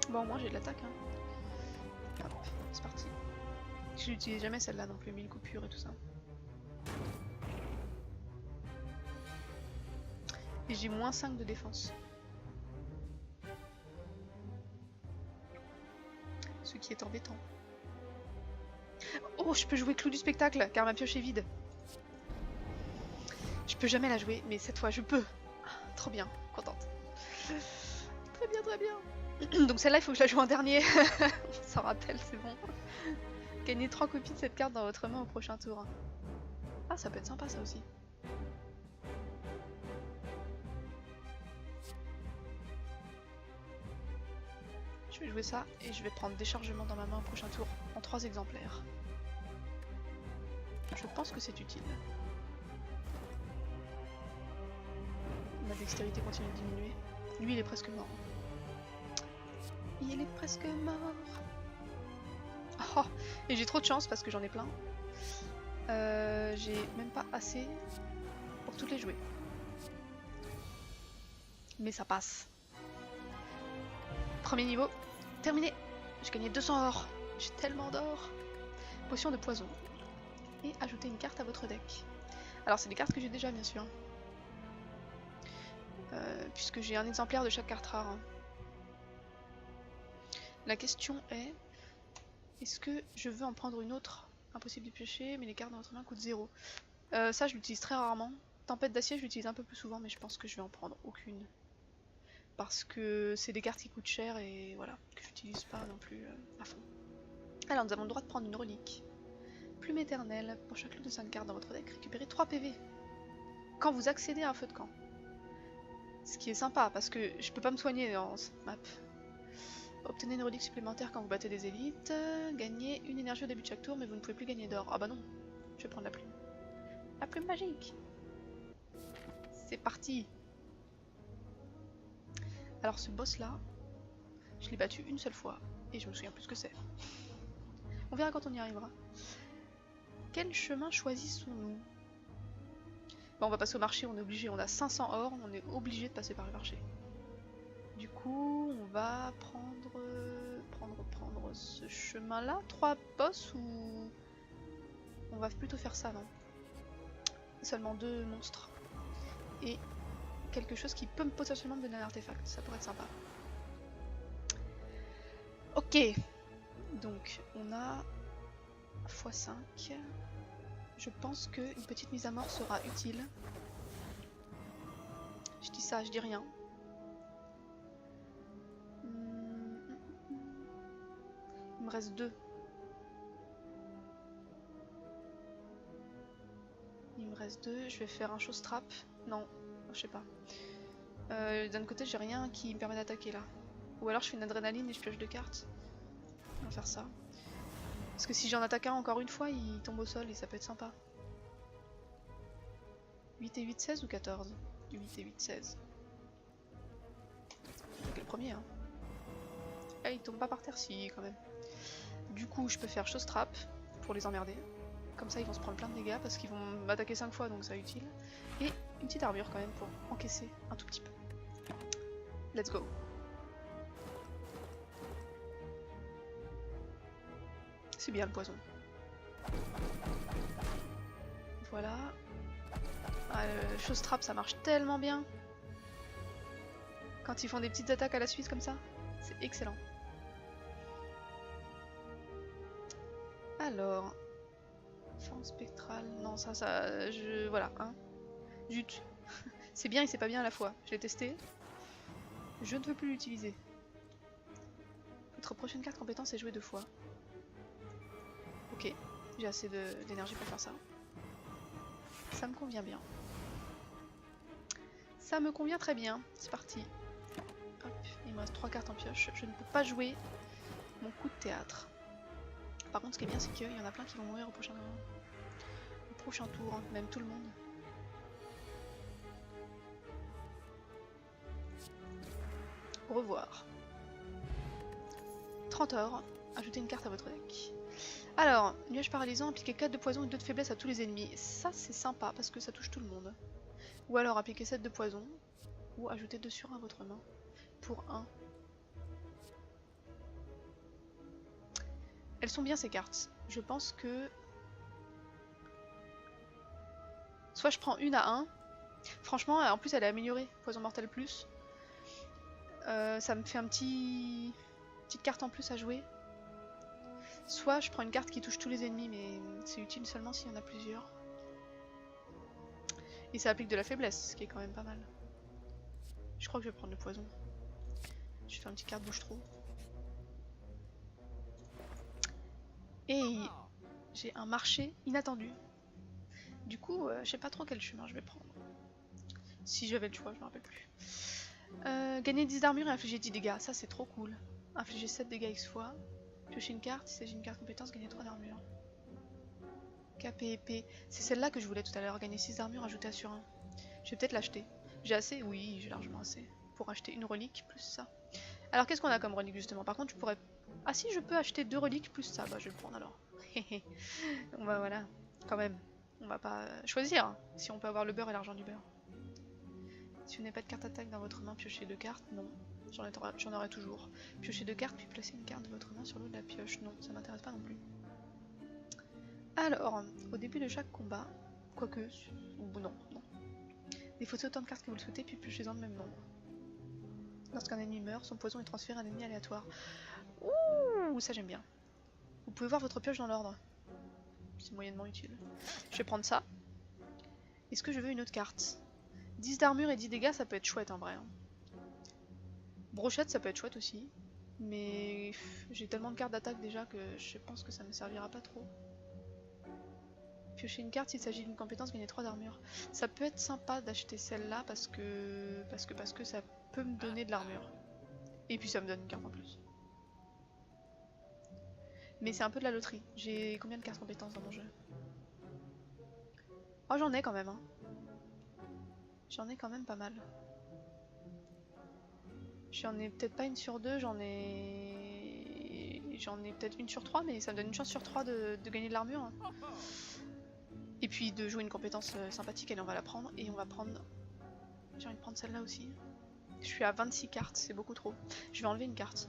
Bon, moi j'ai de l'attaque. Hein. Hop, c'est parti. Je n'utilise jamais celle-là non plus, 1000 coupures et tout ça. Et j'ai moins 5 de défense. Ce qui est embêtant. Oh, je peux jouer Clou du spectacle, car ma pioche est vide. Je peux jamais la jouer, mais cette fois je peux. Trop bien, contente. Très bien, très bien. Donc celle-là, il faut que je la joue en dernier. On s'en rappelle, c'est bon. Gagnez 3 copies de cette carte dans votre main au prochain tour. Ah, ça peut être sympa ça aussi. Je vais jouer ça et je vais prendre déchargement dans ma main au prochain tour en 3 exemplaires. Je pense que c'est utile. Ma dextérité continue de diminuer. Lui, il est presque mort. Il est presque mort. Oh, et j'ai trop de chance parce que j'en ai plein. J'ai même pas assez pour toutes les jouer. Mais ça passe. Premier niveau, terminé. J'ai gagné 200 or. J'ai tellement d'or. Potion de poison. Et ajouter une carte à votre deck. Alors c'est des cartes que j'ai déjà bien sûr. Puisque j'ai un exemplaire de chaque carte rare. La question est, est-ce que je veux en prendre une autre? Impossible de piocher, mais les cartes dans votre main coûtent 0. Ça je l'utilise très rarement. Tempête d'acier je l'utilise un peu plus souvent, mais je pense que je vais en prendre aucune. Parce que c'est des cartes qui coûtent cher et voilà, que j'utilise pas non plus à fond. Alors nous avons le droit de prendre une relique. Plume éternelle, pour chaque lot de 5 cartes dans votre deck, récupérez 3 PV. Quand vous accédez à un feu de camp. Ce qui est sympa, parce que je peux pas me soigner dans cette map. Obtenez une relique supplémentaire quand vous battez des élites. Gagnez une énergie au début de chaque tour, mais vous ne pouvez plus gagner d'or. Ah bah non, je vais prendre la plume. La plume magique. C'est parti. Alors ce boss là, je l'ai battu une seule fois et je me souviens plus ce que c'est. On verra quand on y arrivera. Quel chemin choisissons-nous? Bon, on va passer au marché, on est obligé, on a 500 or, on est obligé de passer par le marché. Du coup, on va prendre ce chemin-là. 3 boss ou... On va plutôt faire ça, non? Seulement 2 monstres. Et quelque chose qui peut potentiellement me donner un artefact, ça pourrait être sympa. Ok. Donc, on a x5. Je pense qu'une petite mise à mort sera utile. Je dis ça, je dis rien. Il me reste 2. Il me reste 2. Je vais faire un chose trap. Non, je sais pas. D'un côté, j'ai rien qui me permet d'attaquer là. Ou alors je fais une adrénaline et je pioche 2 cartes. On va faire ça. Parce que si j'en attaque un encore une fois, il tombe au sol et ça peut être sympa. 8 et 8, 16 ou 14? 8 et 8, 16. C'est le premier, hein. Ah, il tombe pas par terre, si, quand même. Du coup, je peux faire chose trap pour les emmerder. Comme ça, ils vont se prendre plein de dégâts parce qu'ils vont m'attaquer 5 fois, donc c'est utile. Et une petite armure quand même pour encaisser un tout petit peu. Let's go. C'est bien le poison. Voilà. Ah, chose trap, ça marche tellement bien. Quand ils font des petites attaques à la suite comme ça, c'est excellent. Alors, forme spectrale, non ça, voilà, hein. Zut, c'est bien et c'est pas bien à la fois. Je l'ai testé, je ne veux plus l'utiliser. Votre prochaine carte compétence est jouée 2 fois. Ok, j'ai assez d'énergie pour faire ça. Ça me convient bien. Ça me convient très bien, c'est parti. Hop, il me reste 3 cartes en pioche. Je ne peux pas jouer mon coup de théâtre. Par contre, ce qui est bien, c'est qu'il y en a plein qui vont mourir au prochain tour, même tout le monde. Au revoir. 30 or, ajoutez une carte à votre deck. Alors, nuage paralysant, appliquez 4 de poison et 2 de faiblesse à tous les ennemis. Ça, c'est sympa parce que ça touche tout le monde. Ou alors, appliquez 7 de poison, ou ajoutez 2 sur 1 à votre main pour 1. Elles sont bien ces cartes. Je pense que... Soit je prends une à 1. Franchement, en plus elle est améliorée. Poison mortel plus. Ça me fait petite carte en plus à jouer. Soit je prends une carte qui touche tous les ennemis, mais c'est utile seulement s'il y en a plusieurs. Et ça applique de la faiblesse, ce qui est quand même pas mal. Je crois que je vais prendre le poison. Je fais une petite carte bouche-trou. Et j'ai un marché inattendu. Du coup, je sais pas trop quel chemin je vais prendre. Si j'avais le choix, je me rappelle plus. Gagner 10 d'armure et infliger 10 dégâts, ça c'est trop cool. Infliger 7 dégâts X fois. Piocher une carte, si s'agit d'une carte compétence, gagner 3 d'armure. KP épée, c'est celle-là que je voulais tout à l'heure, gagner 6 d'armure, ajouter sur 1. Je vais peut-être l'acheter. J'ai assez? Oui, j'ai largement assez. Pour acheter une relique plus ça. Alors qu'est-ce qu'on a comme relique justement? Par contre je pourrais... Ah si, je peux acheter 2 reliques plus ça, bah je vais le prendre alors. Bon bah voilà, quand même. On va pas choisir si on peut avoir le beurre et l'argent du beurre. Si vous n'avez pas de carte attaque dans votre main, piochez 2 cartes, non. J'en aurai toujours. Piochez 2 cartes, puis placez une carte de votre main sur l'eau de la pioche. Non, ça m'intéresse pas non plus. Alors, au début de chaque combat, quoique, ou non. Défaussez autant de cartes que vous le souhaitez, puis piochez-en le même nombre. Lorsqu'un ennemi meurt, son poison est transféré à un ennemi aléatoire. Ouh, ça j'aime bien. Vous pouvez voir votre pioche dans l'ordre. C'est moyennement utile. Je vais prendre ça. Est-ce que je veux une autre carte? 10 d'armure et 10 dégâts, ça peut être chouette en vrai. Hein. Brochette, ça peut être chouette aussi. Mais j'ai tellement de cartes d'attaque déjà que je pense que ça me servira pas trop. Piocher une carte s'il s'agit d'une compétence, gagner 3 d'armure. Ça peut être sympa d'acheter celle-là parce que ça peut me donner de l'armure. Et puis ça me donne une carte en plus. Mais c'est un peu de la loterie. J'ai combien de cartes compétences dans mon jeu? Oh, j'en ai quand même. Hein. J'en ai quand même pas mal. J'en ai peut-être pas une sur deux, j'en ai peut-être une sur trois, mais ça me donne une chance sur trois de gagner de l'armure. Hein. Et puis de jouer une compétence sympathique, allez on va la prendre, et on va prendre... J'ai envie de prendre celle-là aussi. Je suis à 26 cartes, c'est beaucoup trop. Je vais enlever une carte.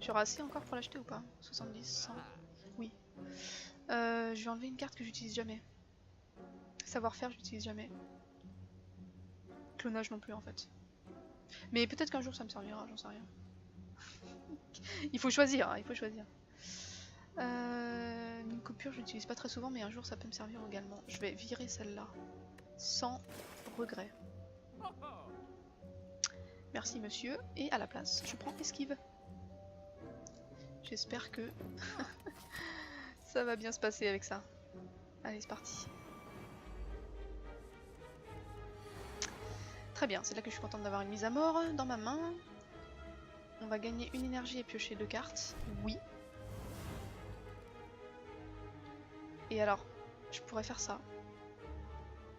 J'aurai assez encore pour l'acheter ou pas? 70, 100. Oui. Je vais enlever une carte que j'utilise jamais. Savoir-faire, j'utilise jamais. Clonage non plus en fait. Mais peut-être qu'un jour ça me servira, j'en sais rien. Il faut choisir, hein, il faut choisir. Une coupure, je l'utilise pas très souvent, mais un jour ça peut me servir également. Je vais virer celle-là. Sans regret. Merci monsieur. Et à la place, je prends esquive. J'espère que ça va bien se passer avec ça. Allez, c'est parti. Très bien, c'est là que je suis contente d'avoir une mise à mort dans ma main. On va gagner une énergie et piocher 2 cartes. Oui. Et alors, je pourrais faire ça.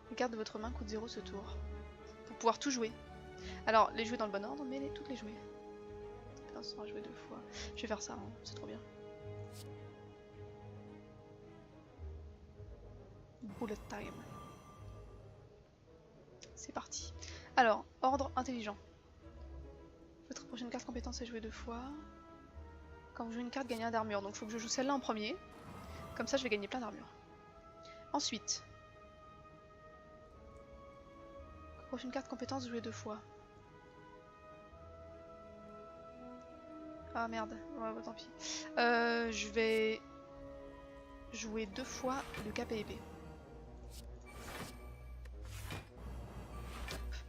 Les cartes de votre main coûtent 0 ce tour. Pour pouvoir tout jouer. Alors, les jouer dans le bon ordre, mais toutes les jouer. Putain, ça sera joué 2 fois. Je vais faire ça, hein, c'est trop bien. Bullet time. C'est parti. Alors, ordre intelligent. Votre prochaine carte compétence est jouée 2 fois. Quand vous jouez une carte, gagnez 1 d'armure. Donc il faut que je joue celle-là en premier. Comme ça, je vais gagner plein d'armure. Ensuite. Prochaine carte compétence jouée 2 fois. Ah merde, ouais, bah, tant pis. Je vais jouer 2 fois le KPEP.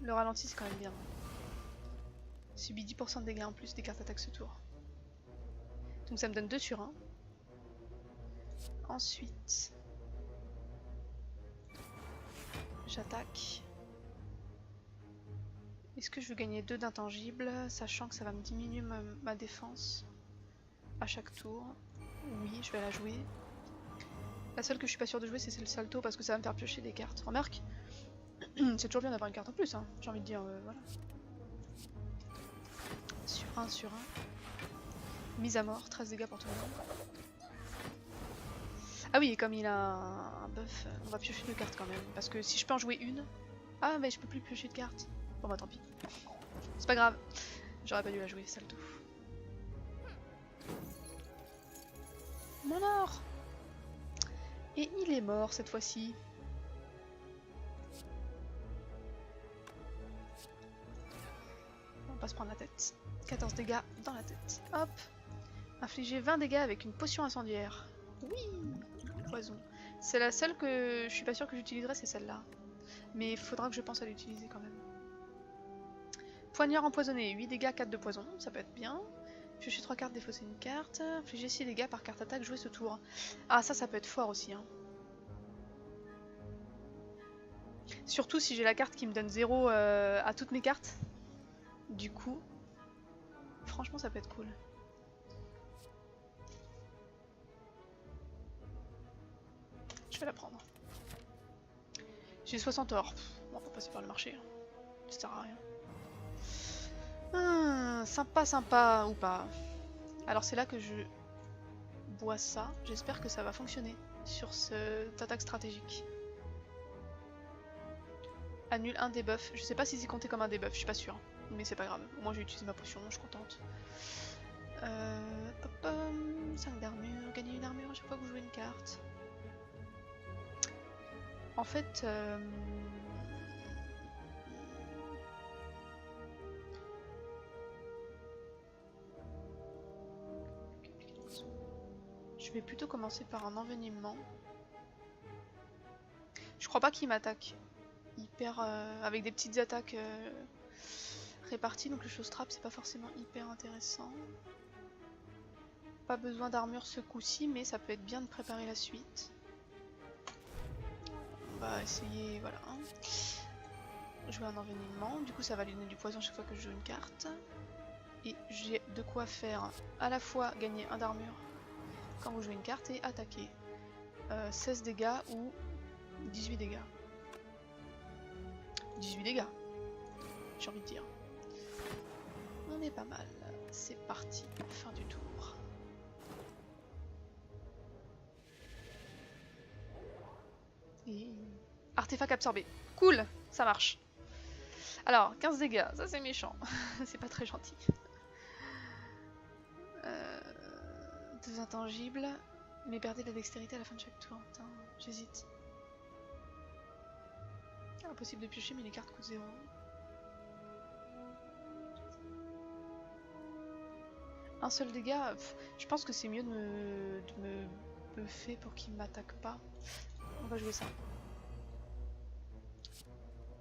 Le ralenti c'est quand même bien. Subit 10% de dégâts en plus des cartes attaques ce tour. Donc ça me donne 2 sur 1. Ensuite, j'attaque. Est-ce que je veux gagner 2 d'intangibles, sachant que ça va me diminuer ma défense à chaque tour? Oui, je vais la jouer. La seule que je suis pas sûre de jouer, c'est le salto, parce que ça va me faire piocher des cartes. Remarque, c'est toujours bien d'avoir une carte en plus, hein. J'ai envie de dire, voilà. Sur 1, sur 1. Mise à mort, 13 dégâts pour tout le monde. Ah oui, et comme il a un buff, on va piocher 2 cartes quand même. Parce que si je peux en jouer une... Ah, mais je peux plus piocher de cartes. Bon bah tant pis. C'est pas grave. J'aurais pas dû la jouer, salto. Mon or! Et il est mort cette fois-ci. On va pas se prendre la tête. 14 dégâts dans la tête. Hop! Infliger 20 dégâts avec une potion incendiaire. Oui! Poison. C'est la seule que je suis pas sûre que j'utiliserai, c'est celle-là. Mais il faudra que je pense à l'utiliser quand même. Poignard empoisonné, 8 dégâts, 4 de poison, ça peut être bien. Piocher 3 cartes, défausser une carte. Infliger 6 dégâts par carte attaque jouée ce tour. Ah ça peut être fort aussi. Hein. Surtout si j'ai la carte qui me donne 0 à toutes mes cartes. Du coup, franchement ça peut être cool. Je vais la prendre. J'ai 60 or. Bon, on va passer par le marché. Hein. Ça sert à rien. Sympa, sympa ou pas. Alors c'est là que je bois ça. J'espère que ça va fonctionner sur cette attaque stratégique. Annule un debuff. Je sais pas si c'est compté comme un debuff, je suis pas sûre. Mais c'est pas grave. Au moins j'ai utilisé ma potion, je suis contente. 5 d'armure. Gagner une armure à chaque fois que vous jouez une carte. En fait... je vais plutôt commencer par un envenimement. Je crois pas qu'il m'attaque hyper avec des petites attaques réparties, donc le show strap c'est pas forcément hyper intéressant. Pas besoin d'armure ce coup-ci, mais ça peut être bien de préparer la suite. On va essayer, voilà. Jouer un envenimement, du coup ça va lui donner du poison chaque fois que je joue une carte. Et j'ai de quoi faire à la fois gagner 1 d'armure quand vous jouez une carte et attaquer. 16 dégâts ou 18 dégâts. 18 dégâts, j'ai envie de dire. On est pas mal. C'est parti, fin du tour. Et... Artefact absorbé. Cool, ça marche. Alors, 15 dégâts, ça c'est méchant. C'est pas très gentil. Deux intangibles, mais perdez la dextérité à la fin de chaque tour. Putain, j'hésite. Impossible de piocher, mais les cartes coûtent 0. Un seul dégât, je pense que c'est mieux de me buffer pour qu'il m'attaque pas. On va jouer ça.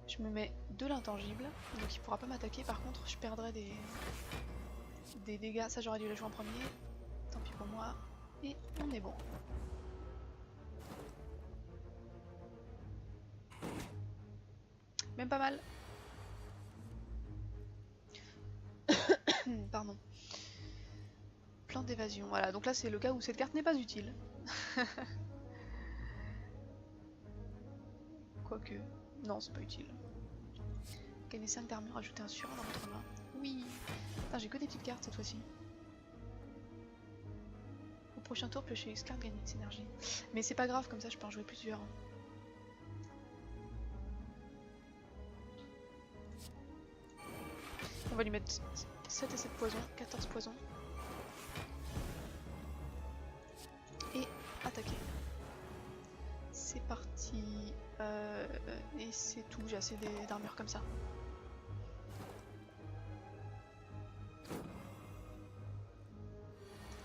Je me mets de l'intangible, donc il pourra pas m'attaquer. Par contre, je perdrai des dégâts. Ça, j'aurais dû la jouer en premier. Tant pis pour moi. Et on est bon. Même pas mal. Pardon. Plan d'évasion. Voilà, donc là c'est le cas où cette carte n'est pas utile. Quoique. Non, c'est pas utile. Gagnez 5 d'armure, ajouter un surin dans votre main. Oui. J'ai que des petites cartes cette fois-ci. Au prochain tour, piocher X carte, gagner de synergie. Mais c'est pas grave, comme ça je peux en jouer plusieurs. On va lui mettre 7 et 7 poisons, 14 poisons. Et attaquer. C'est parti. Et c'est tout, j'ai assez d'armure comme ça.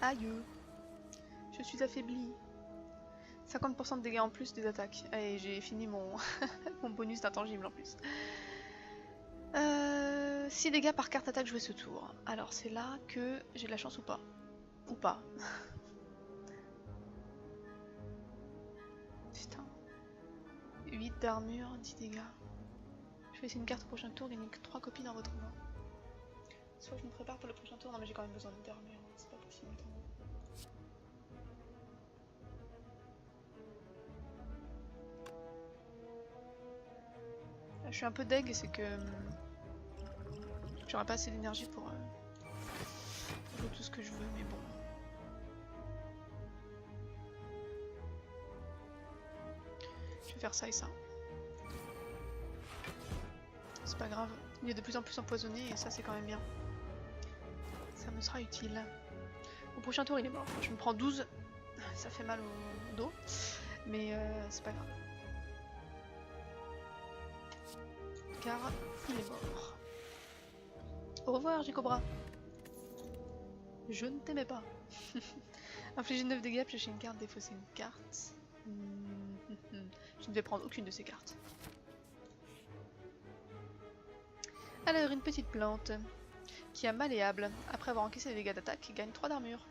Aïe. Je suis affaibli. 50% de dégâts en plus des attaques. Et j'ai fini mon, mon bonus d'intangible en plus. 6 dégâts par carte attaque jouée ce tour. Alors c'est là que j'ai de la chance ou pas. Ou pas. Putain. 8 d'armure, 10 dégâts. Je vais essayer une carte au prochain tour, gagner 3 copies dans votre main. Soit je me prépare pour le prochain tour. Non mais j'ai quand même besoin d'armure, c'est pas possible. Je suis un peu deg, c'est que j'aurais pas assez d'énergie pour jouer tout ce que je veux, mais bon. Je vais faire ça et ça. C'est pas grave, il est de plus en plus empoisonné et ça c'est quand même bien. Ça me sera utile. Au prochain tour il est mort. Je me prends 12, ça fait mal au dos, mais c'est pas grave. Car il est mort. Au revoir Gicobra. Je ne t'aimais pas. Infliger 9 dégâts, piocher une carte, défausser une carte. Je ne vais prendre aucune de ces cartes. Alors une petite plante qui a malléable. Après avoir encaissé des dégâts d'attaque, gagne 3 d'armure.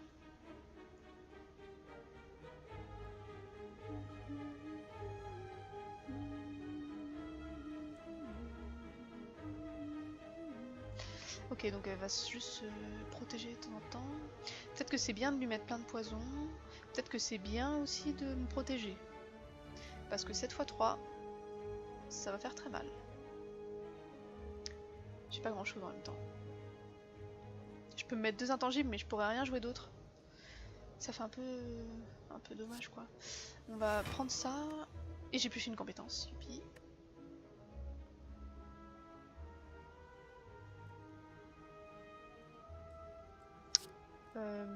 Ok, donc elle va juste se protéger de temps en temps. Peut-être que c'est bien de lui mettre plein de poisons. Peut-être que c'est bien aussi de me protéger. Parce que 7 x 3, ça va faire très mal. J'ai pas grand chose en même temps. Je peux me mettre 2 intangibles, mais je pourrais rien jouer d'autre. Ça fait un peu dommage quoi. On va prendre ça. Et j'ai plus une compétence. Youpi.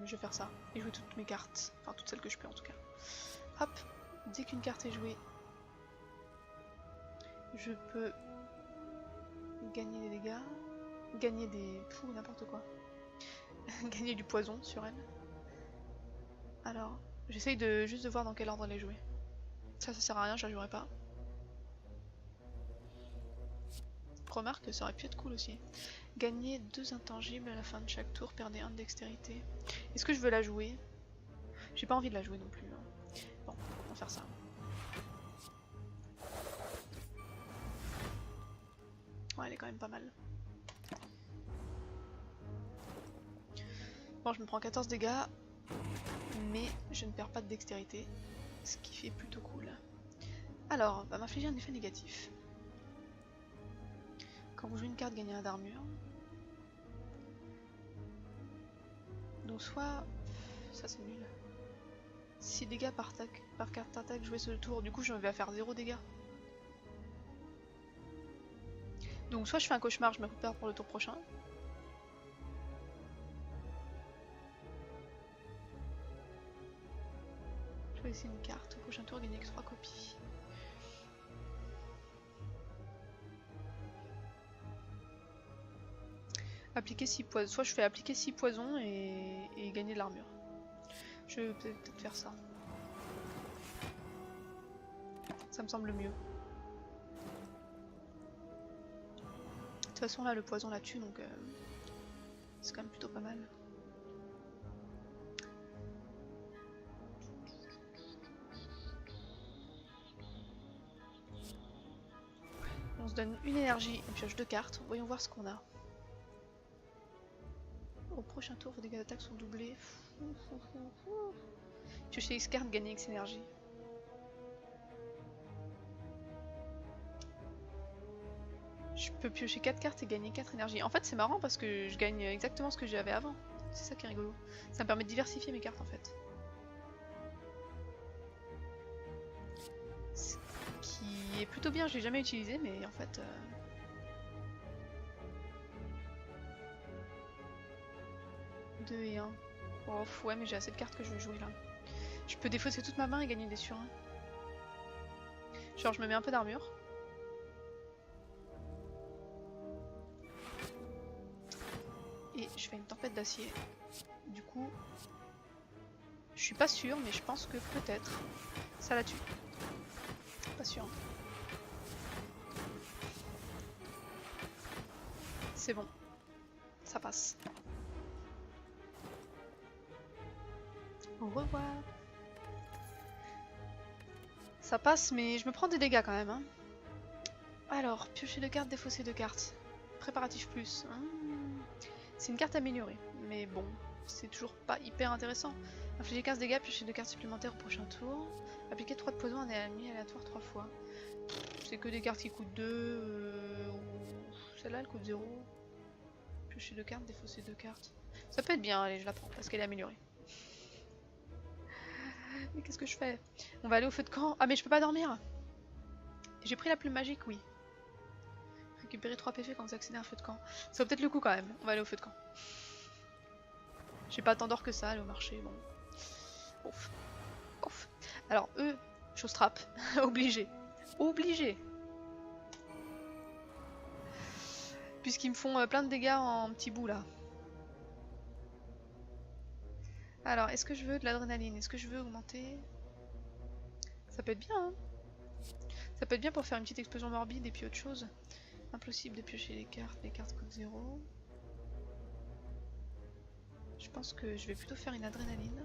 Je vais faire ça et jouer toutes mes cartes, enfin toutes celles que je peux en tout cas. Hop, dès qu'une carte est jouée, je peux gagner des dégâts, gagner des... Pouh, n'importe quoi. Gagner du poison sur elle. Alors, j'essaye de juste de voir dans quel ordre elle est jouée. Ça sert à rien, je la jouerai pas. Remarque, ça aurait pu être cool aussi. Gagner 2 intangibles à la fin de chaque tour, perdez 1 de dextérité. Est-ce que je veux la jouer? J'ai pas envie de la jouer non plus. Hein. Bon, on va faire ça. Ouais, elle est quand même pas mal. Bon, je me prends 14 dégâts, mais je ne perds pas de dextérité, ce qui fait plutôt cool. Alors, va m'infliger un effet négatif. Quand vous jouez une carte, gagnez 1 d'armure. Donc soit... Ça c'est nul. 6 dégâts par carte d'attaque jouée ce tour. Du coup je vais faire 0 dégâts. Donc soit je fais un cauchemar, je me prépare pour le tour prochain. Choisissez une carte. Au prochain tour, gagnez que 3 copies. Appliquer 6 poisons. Soit je fais appliquer 6 poisons et gagner de l'armure. Je vais peut-être faire ça. Ça me semble mieux. De toute façon là le poison la tue donc c'est quand même plutôt pas mal. On se donne une énergie, on pioche 2 cartes, voyons voir ce qu'on a. Au prochain tour, vos dégâts d'attaque sont doublés. Piocher X cartes, gagner X énergie. Je peux piocher 4 cartes et gagner 4 énergies. En fait c'est marrant parce que je gagne exactement ce que j'avais avant. C'est ça qui est rigolo. Ça me permet de diversifier mes cartes en fait. Ce qui est plutôt bien, je l'ai jamais utilisé mais en fait... 2 et 1. Oh ouais mais j'ai assez de cartes que je vais jouer là. Je peux défausser toute ma main et gagner des sur 1. Genre je me mets un peu d'armure. Et je fais une tempête d'acier. Du coup, je suis pas sûre, mais je pense que peut-être ça la tue. Pas sûr. C'est bon, ça passe. Au revoir. Ça passe, mais je me prends des dégâts quand même. Hein. Alors, piocher 2 cartes, défausser 2 cartes. Préparatif plus. C'est une carte améliorée, mais bon, c'est toujours pas hyper intéressant. Infliger 15 dégâts, piocher 2 cartes supplémentaires au prochain tour. Appliquer 3 de poison à un ennemi aléatoire 3 fois. C'est que des cartes qui coûtent 2. Celle-là, elle coûte 0. Piocher 2 cartes, défausser 2 cartes. Ça peut être bien, allez, je la prends parce qu'elle est améliorée. Mais qu'est-ce que je fais? On va aller au feu de camp. Ah, mais je peux pas dormir. J'ai pris la plume magique, oui. Récupérer 3 PV quand vous accédez à un feu de camp. Ça vaut peut-être le coup quand même. On va aller au feu de camp. J'ai pas tant d'or que ça, aller au marché, bon. Ouf. Ouf. Alors, eux, chose trappe. Obligé. Obligé. Puisqu'ils me font plein de dégâts en petits bouts là. Alors, est-ce que je veux de l'adrénaline? Est-ce que je veux augmenter? Ça peut être bien, hein. Ça peut être bien pour faire une petite explosion morbide et puis autre chose. Impossible de piocher les cartes coûtent 0. Je pense que je vais plutôt faire une adrénaline.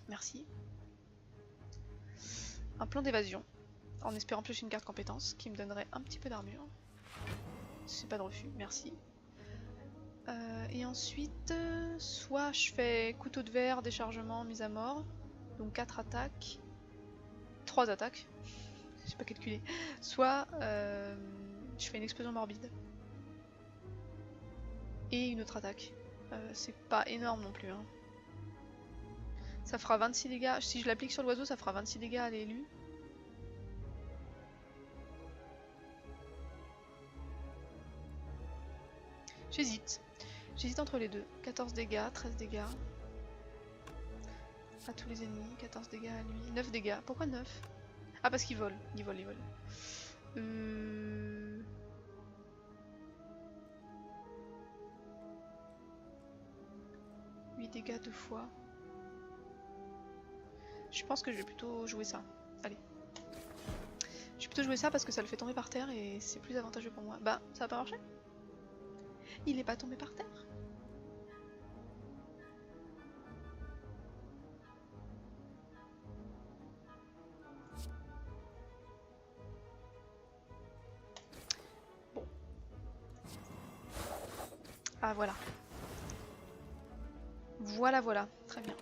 Merci. Un plan d'évasion, en espérant piocher une carte compétence qui me donnerait un petit peu d'armure. C'est pas de refus, merci. Et ensuite, soit je fais couteau de verre, déchargement, mise à mort. Donc 4 attaques. 3 attaques. J'ai pas calculé. Soit je fais une explosion morbide. Et une autre attaque. C'est pas énorme non plus. Hein. Ça fera 26 dégâts. Si je l'applique sur l'oiseau, ça fera 26 dégâts à l'élu. J'hésite. J'hésite entre les deux. 14 dégâts, 13 dégâts. À tous les ennemis. 14 dégâts à lui. 9 dégâts. Pourquoi 9? Ah, parce qu'il vole. Il vole, il vole. 8 dégâts 2 fois. Je pense que je vais plutôt jouer ça. Allez. Je vais plutôt jouer ça parce que ça le fait tomber par terre et c'est plus avantageux pour moi. Bah, ça va pas marcher? Il est pas tombé par terre? Bon. Ah, voilà. Voilà, voilà. Très bien.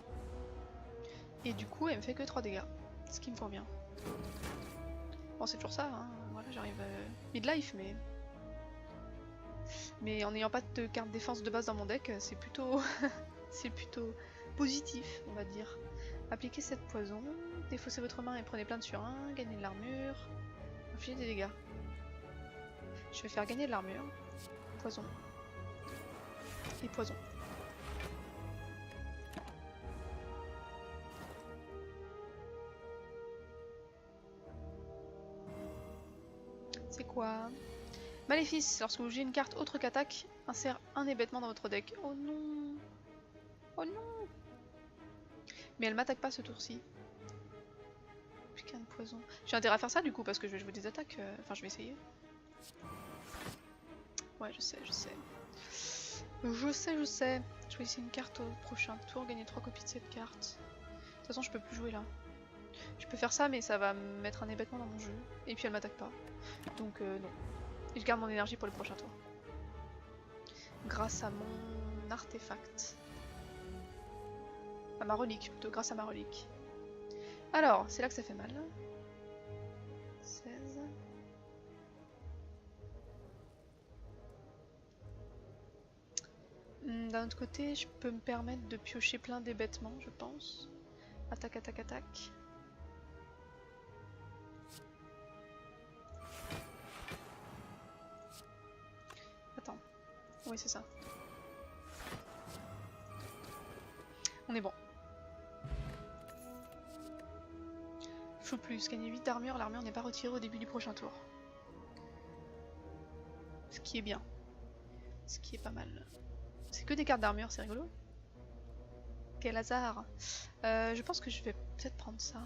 Et du coup, elle me fait que 3 dégâts. Ce qui me convient. Bon, c'est toujours ça, hein. Voilà, j'arrive midlife, mais Mais en n'ayant pas de carte défense de base dans mon deck, c'est plutôt... c'est plutôt positif, on va dire. Appliquez 7 poisons, défaussez votre main et prenez plein de sur 1, gagnez de l'armure, infligez des dégâts. Je vais faire gagner de l'armure, poison, et poison. C'est quoi? Maléfice, lorsque vous jouez une carte autre qu'attaque, insère un hébétement dans votre deck. Oh non! Oh non! Mais elle m'attaque pas ce tour-ci. Putain de poison. J'ai intérêt à faire ça du coup parce que je vais jouer des attaques. Enfin, je vais essayer. Ouais, je sais, je sais. Je sais. Je vais essayer une carte au prochain tour, gagner 3 copies de cette carte. De toute façon, je peux plus jouer là. Je peux faire ça, mais ça va me mettre un hébétement dans mon jeu. Et puis elle m'attaque pas. Donc, non. Et je garde mon énergie pour le prochain tour. Grâce à mon artefact. À ma relique, plutôt, grâce à ma relique. Alors, c'est là que ça fait mal. 16. D'un autre côté, je peux me permettre de piocher plein d'hébétements, je pense. Attaque, attaque, attaque. Attends. Oui, c'est ça. On est bon. Fou plus, gagner 8 d'armure, l'armure n'est pas retirée au début du prochain tour. Ce qui est bien. Ce qui est pas mal. C'est que des cartes d'armure, c'est rigolo. Quel hasard. Je pense que je vais peut-être prendre ça.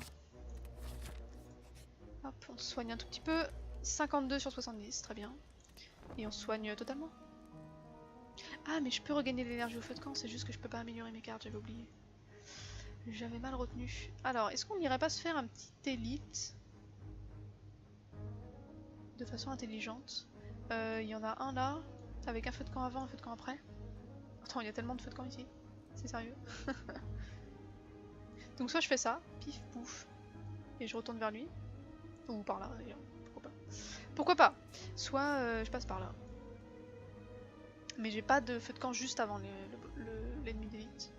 Hop, on soigne un tout petit peu. 52 sur 70, très bien. Et on soigne totalement. Ah, mais je peux regagner de l'énergie au feu de camp, c'est juste que je peux pas améliorer mes cartes, j'avais oublié. J'avais mal retenu. Alors, est-ce qu'on n'irait pas se faire un petit élite de façon intelligente? Il y en a un là, avec un feu de camp avant, un feu de camp après. Attends, il y a tellement de feux de camp ici. C'est sérieux. Donc soit je fais ça, pif pouf, et je retourne vers lui. Ou par là d'ailleurs, pourquoi pas. Pourquoi pas. Soit je passe par là. Mais j'ai pas de feu de camp juste avant l'ennemi d'élite.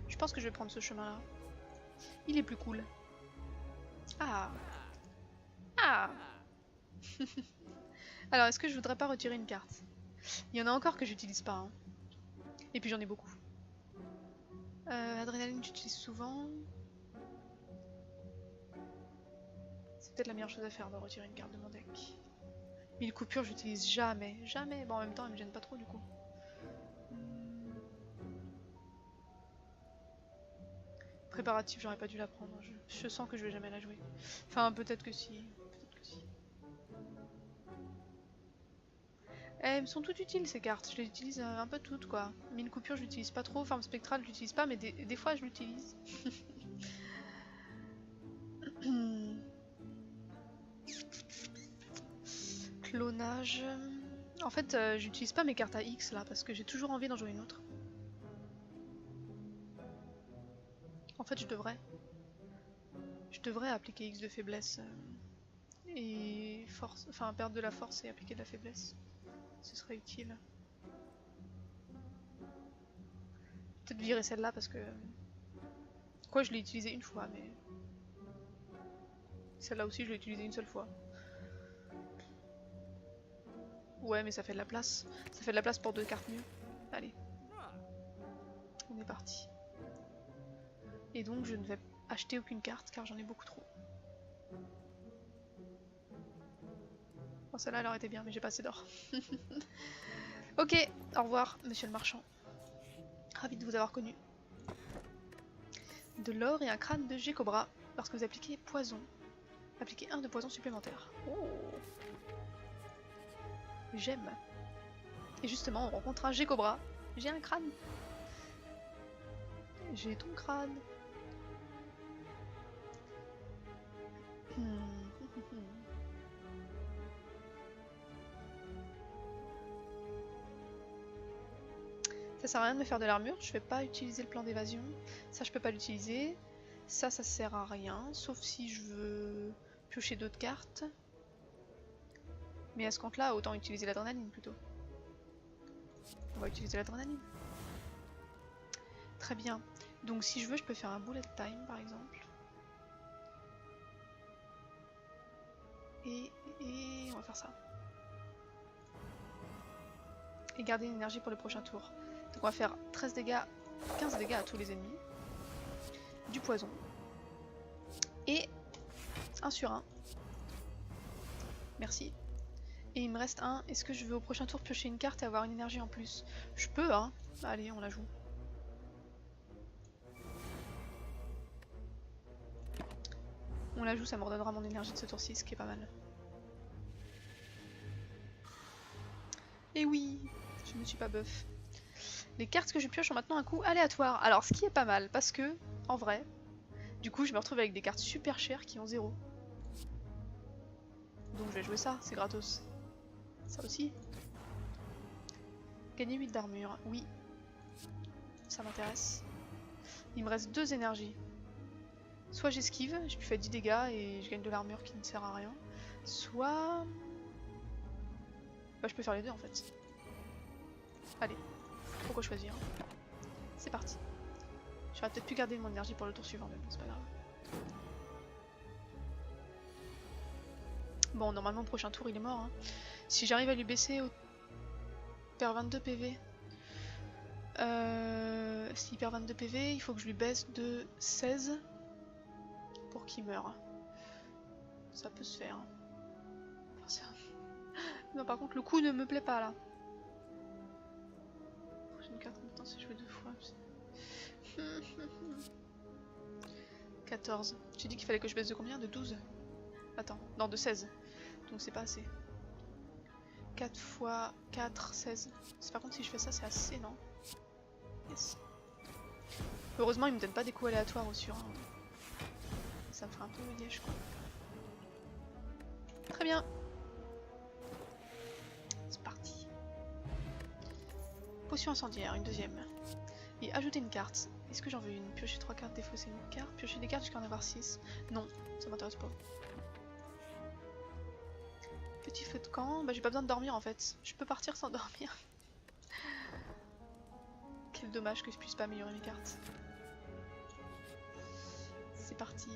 Je pense que je vais prendre ce chemin là. Il est plus cool. Ah. Ah. Alors est-ce que je voudrais pas retirer une carte? Il y en a encore que j'utilise pas. Hein. Et puis j'en ai beaucoup. Adrénaline j'utilise souvent. C'est peut-être la meilleure chose à faire de retirer une carte de mon deck. 1000 coupures j'utilise jamais. Jamais. Bon en même temps elle me gêne pas trop du coup. Préparatif, j'aurais pas dû la prendre. Je sens que je vais jamais la jouer. Enfin, peut-être que si. Peut-être que si. Elles me sont toutes utiles ces cartes. Je les utilise un peu toutes quoi. Mine coupure, je l'utilise pas trop. Forme spectrale, je l'utilise pas, mais des fois je l'utilise. Clonage. En fait, j'utilise pas mes cartes à X là parce que j'ai toujours envie d'en jouer une autre. En fait, je devrais. Je devrais appliquer X de faiblesse et force, enfin perdre de la force et appliquer de la faiblesse. Ce serait utile. Peut-être virer celle-là parce que... Quoi, je l'ai utilisée une fois, mais... Celle-là aussi, je l'ai utilisée une seule fois. Ouais, mais ça fait de la place. Ça fait de la place pour 2 cartes mieux. Allez. On est parti. Et donc, je ne vais acheter aucune carte car j'en ai beaucoup trop. Bon, celle-là, elle aurait été bien, mais j'ai pas assez d'or. Ok, au revoir, monsieur le marchand. Ravi de vous avoir connu. De l'or et un crâne de G-Cobra. Lorsque vous appliquez poison, appliquez 1 de poison supplémentaire. Oh. J'aime. Et justement, on rencontre un G-Cobra. J'ai un crâne. J'ai ton crâne. Ça sert à rien de me faire de l'armure, je vais pas utiliser le plan d'évasion. Ça je peux pas l'utiliser. Ça sert à rien, sauf si je veux piocher d'autres cartes. Mais à ce compte-là, autant utiliser l'adrénaline plutôt. On va utiliser l'adrénaline. Très bien. Donc si je veux, je peux faire un bullet time par exemple. Et on va faire ça. Et garder une énergie pour le prochain tour. Donc on va faire 13 dégâts, 15 dégâts à tous les ennemis. Du poison. Et 1 sur 1. Merci. Et il me reste un. Est-ce que je veux au prochain tour piocher une carte et avoir une énergie en plus? Je peux, hein. Allez, on la joue. On la joue, ça me redonnera mon énergie de ce tour-ci, ce qui est pas mal. Et oui, je ne suis pas buff. Les cartes que je pioche ont maintenant un coût aléatoire. Alors, ce qui est pas mal, parce que, en vrai, du coup, je me retrouve avec des cartes super chères qui ont 0. Donc je vais jouer ça, c'est gratos. Ça aussi. Gagner 8 d'armure, oui. Ça m'intéresse. Il me reste 2 énergies. Soit j'esquive, je lui fais 10 dégâts et je gagne de l'armure qui ne sert à rien. Soit... bah je peux faire les deux en fait. Allez, pourquoi choisir? C'est parti. J'aurais peut-être pu garder mon énergie pour le tour suivant, mais bon, c'est pas grave. Bon, normalement, le prochain tour, il est mort. Hein. Si j'arrive à lui baisser, perd 22 PV. S'il perd 22 PV, il faut que je lui baisse de 16 pour qu'il meure. Ça peut se faire. Non, par contre, le coup ne me plaît pas là. Prochaine carte en même temps, c'est joué 2 fois. 14. J'ai dit qu'il fallait que je baisse de combien? De 12? Attends, non, de 16. Donc c'est pas assez. 4 fois 4, 16. Par contre, si je fais ça, c'est assez, non? Yes. Heureusement, il me donne pas des coups aléatoires au sur. Hein. Ça me ferait un peu liège, quoi. Très bien. C'est parti. Potion incendiaire, une deuxième. Et ajouter une carte. Est-ce que j'en veux une? Piocher 3 cartes, défausser une carte. Piocher des cartes jusqu'à en avoir 6. Non, ça m'intéresse pas. Petit feu de camp. Bah j'ai pas besoin de dormir en fait. Je peux partir sans dormir. Quel dommage que je puisse pas améliorer mes cartes. C'est parti.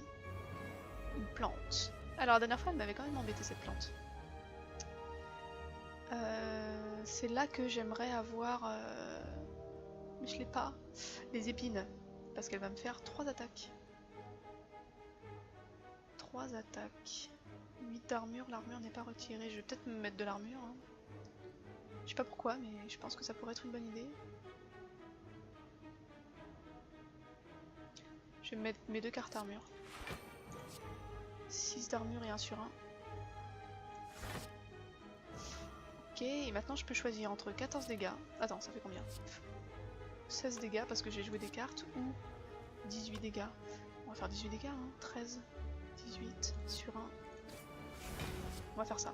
Une plante. Alors la dernière fois elle m'avait quand même embêté cette plante. C'est là que j'aimerais avoir... mais je l'ai pas. Les épines. Parce qu'elle va me faire 3 attaques. 3 attaques. 8 d'armure, l'armure n'est pas retirée. Je vais peut-être me mettre de l'armure. Hein. Je sais pas pourquoi, mais je pense que ça pourrait être une bonne idée. Je vais me mettre mes 2 cartes armure. 6 d'armure et 1 sur 1. Ok, et maintenant je peux choisir entre 14 dégâts. Attends, ça fait combien? 16 dégâts parce que j'ai joué des cartes ou 18 dégâts. On va faire 18 dégâts, hein. 13, 18 sur 1. On va faire ça.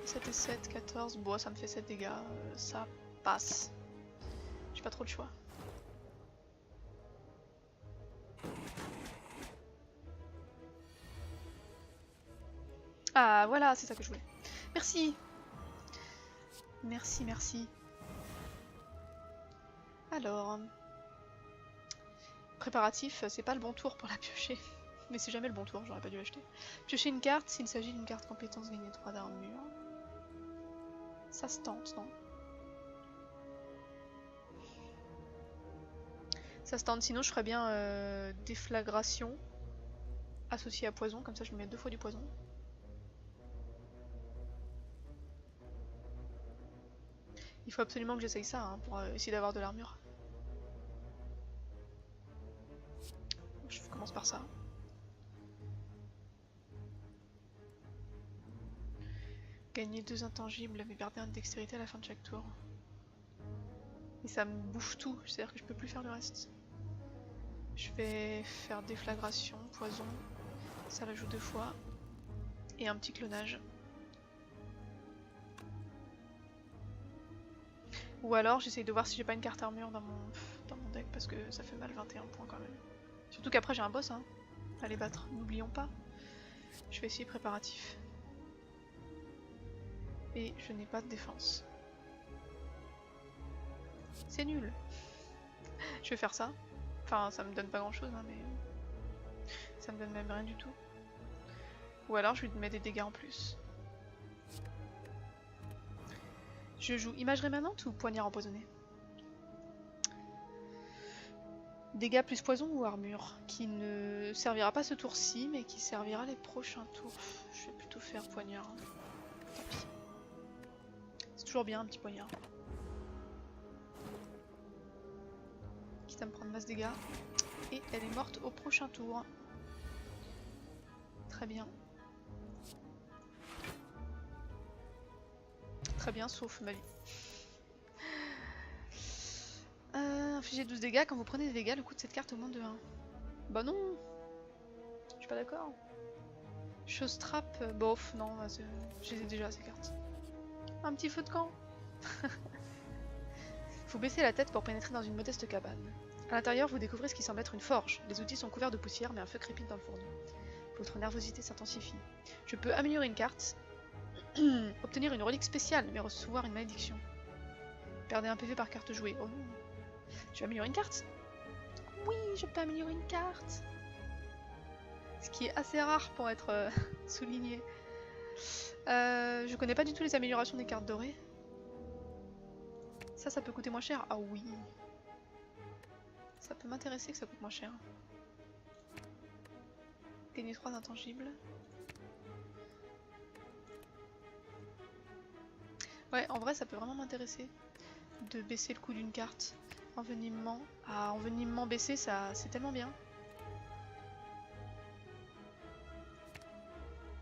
7 et 7, 14. Bon, ça me fait 7 dégâts. Ça passe. J'ai pas trop le choix. Ah, voilà, c'est ça que je voulais. Merci. Merci, merci. Alors... préparatif, c'est pas le bon tour pour la piocher. Mais c'est jamais le bon tour, j'aurais pas dû l'acheter. Piocher une carte, s'il s'agit d'une carte compétence, gagner 3 d'armure. Ça se tente, non? Ça se tente, sinon je ferais bien déflagration associée à poison, comme ça je me mets 2 fois du poison. Il faut absolument que j'essaye ça hein, pour essayer d'avoir de l'armure. Je commence par ça. Gagner 2 intangibles mais perdre 1 de dextérité à la fin de chaque tour. Et ça me bouffe tout, c'est-à-dire que je peux plus faire le reste. Je vais faire déflagration, poison, ça la joue 2 fois. Et un petit clonage. Ou alors j'essaye de voir si j'ai pas une carte armure dans mon deck parce que ça fait mal 21 points quand même. Surtout qu'après j'ai un boss hein, à les battre, n'oublions pas. Je vais essayer préparatif. Et je n'ai pas de défense. C'est nul. Je vais faire ça. Enfin, ça me donne pas grand chose, hein, mais ça me donne même rien du tout. Ou alors je lui mets des dégâts en plus. Je joue image rémanente ou poignard empoisonné? Dégâts plus poison ou armure, qui ne servira pas ce tour-ci, mais qui servira les prochains tours. Je vais plutôt faire poignard. Tant pis. C'est toujours bien un petit poignard. Quitte à me prendre masse dégâts. Et elle est morte au prochain tour. Très bien. Très bien, sauf ma vie. Infligez 12 dégâts. Quand vous prenez des dégâts, le coût de cette carte augmente de 1. Bah non. Je suis pas d'accord. Chose trap, bof, non, je les ai déjà ces cartes. Un petit feu de camp. Vous baissez la tête pour pénétrer dans une modeste cabane. À l'intérieur, vous découvrez ce qui semble être une forge. Les outils sont couverts de poussière, mais un feu crépite dans le fourneau. Votre nervosité s'intensifie. Je peux améliorer une carte, obtenir une relique spéciale, mais recevoir une malédiction. Perdez un PV par carte jouée. Oh non. Je vais améliorer une carte. Oui, je peux améliorer une carte. Ce qui est assez rare pour être souligné. Je connais pas du tout les améliorations des cartes dorées. Ça peut coûter moins cher. Ah oui. Ça peut m'intéresser que ça coûte moins cher. Gagner 3 intangibles. Ouais, en vrai, ça peut vraiment m'intéresser de baisser le coût d'une carte. Envenimement. Ah, envenimement baissé, ça, c'est tellement bien.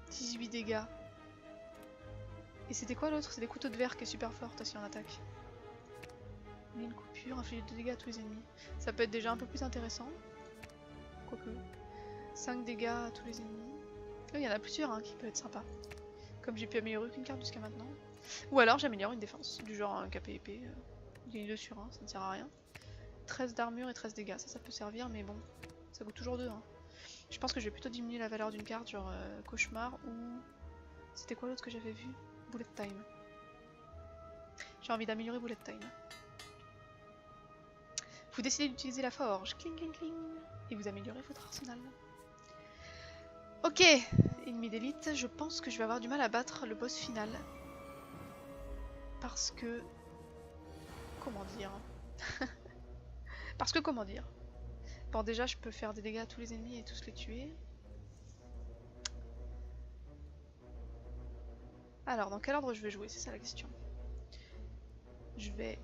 18 dégâts. Et c'était quoi l'autre? C'est des couteaux de verre qui est super forte aussi en attaque. Une coupure, infliger 2 dégâts à tous les ennemis. Ça peut être déjà un peu plus intéressant. Quoique. 5 dégâts à tous les ennemis. Il y en a plusieurs hein, qui peuvent être sympas. Comme j'ai pu améliorer aucune carte jusqu'à maintenant. Ou alors j'améliore une défense. Du genre un KP épée. Gagne 2 sur 1, ça ne sert à rien. 13 d'armure et 13 dégâts. Ça peut servir, mais bon. Ça coûte toujours 2. Hein. Je pense que je vais plutôt diminuer la valeur d'une carte, genre cauchemar ou. C'était quoi l'autre que j'avais vu? Bullet time. J'ai envie d'améliorer bullet time. Vous décidez d'utiliser la forge, cling cling cling, et vous améliorez votre arsenal. Ok, ennemi d'élite, je pense que je vais avoir du mal à battre le boss final. Parce que... Comment dire? Parce que comment dire? Bon déjà je peux faire des dégâts à tous les ennemis et tous les tuer. Alors dans quel ordre je vais jouer? C'est ça la question. Je vais...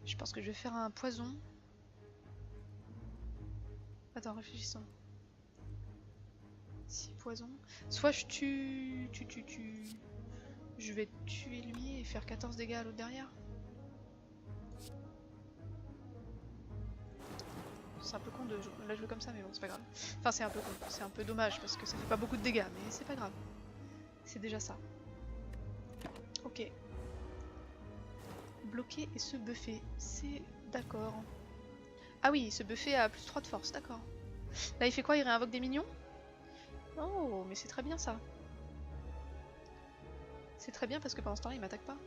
Je pense que je vais faire un poison. Attends, réfléchissons. Si poison. Soit je tue... Je vais tuer lui et faire 14 dégâts à l'autre derrière. C'est un peu con de la jouer comme ça, mais bon, c'est pas grave. Enfin, c'est un peu con. C'est un peu dommage parce que ça fait pas beaucoup de dégâts, mais c'est pas grave. C'est déjà ça. Ok. Bloquer et se buffer. C'est d'accord. Ah oui, se buffer à plus 3 de force, d'accord. Là, il fait quoi? Il réinvoque des minions? Oh, mais c'est très bien ça. C'est très bien parce que pendant ce temps-là, il m'attaque pas.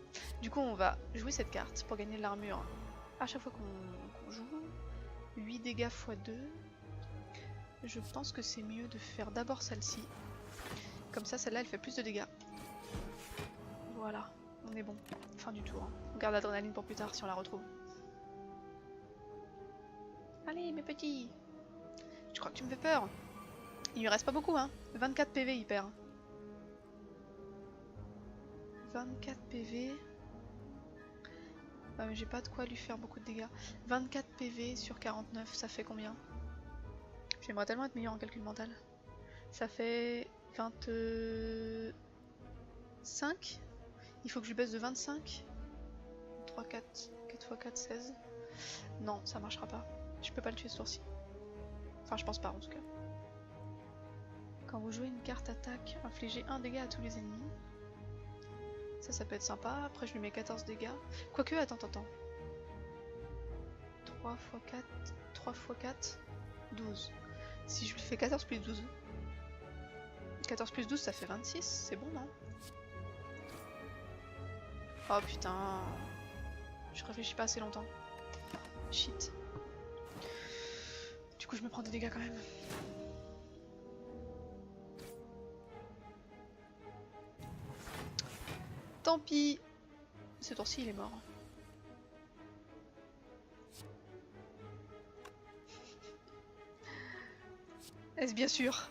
Du coup, on va jouer cette carte pour gagner de l'armure à chaque fois qu'on joue. 8 dégâts x 2. Je pense que c'est mieux de faire d'abord celle-ci. Comme ça, celle-là, elle fait plus de dégâts. Voilà, on est bon. Fin du tour. On garde l'adrénaline pour plus tard si on la retrouve. Allez, mes petits! Je crois que tu me fais peur. Il lui reste pas beaucoup, hein. 24 PV, il perd. 24 PV. Ouais, mais j'ai pas de quoi lui faire beaucoup de dégâts. 24 PV sur 49, ça fait combien? J'aimerais tellement être meilleur en calcul mental. Ça fait 25. Il faut que je lui baisse de 25. 3, 4, 4 x 4, 16. Non, ça marchera pas. Je peux pas le tuer ce tour-ci. Enfin, je pense pas en tout cas. Quand vous jouez une carte attaque, infligez 1 dégât à tous les ennemis. Ça peut être sympa. Après, je lui mets 14 dégâts. Quoique, attends. 3 x 4, 3 x 4, 12. Si je lui fais 14 plus 12. 14 plus 12, ça fait 26. C'est bon, non? Oh putain. Je réfléchis pas assez longtemps. Shit. Du coup, je me prends des dégâts quand même. Tant pis. Ce tour-ci, il est mort. Est-ce bien sûr?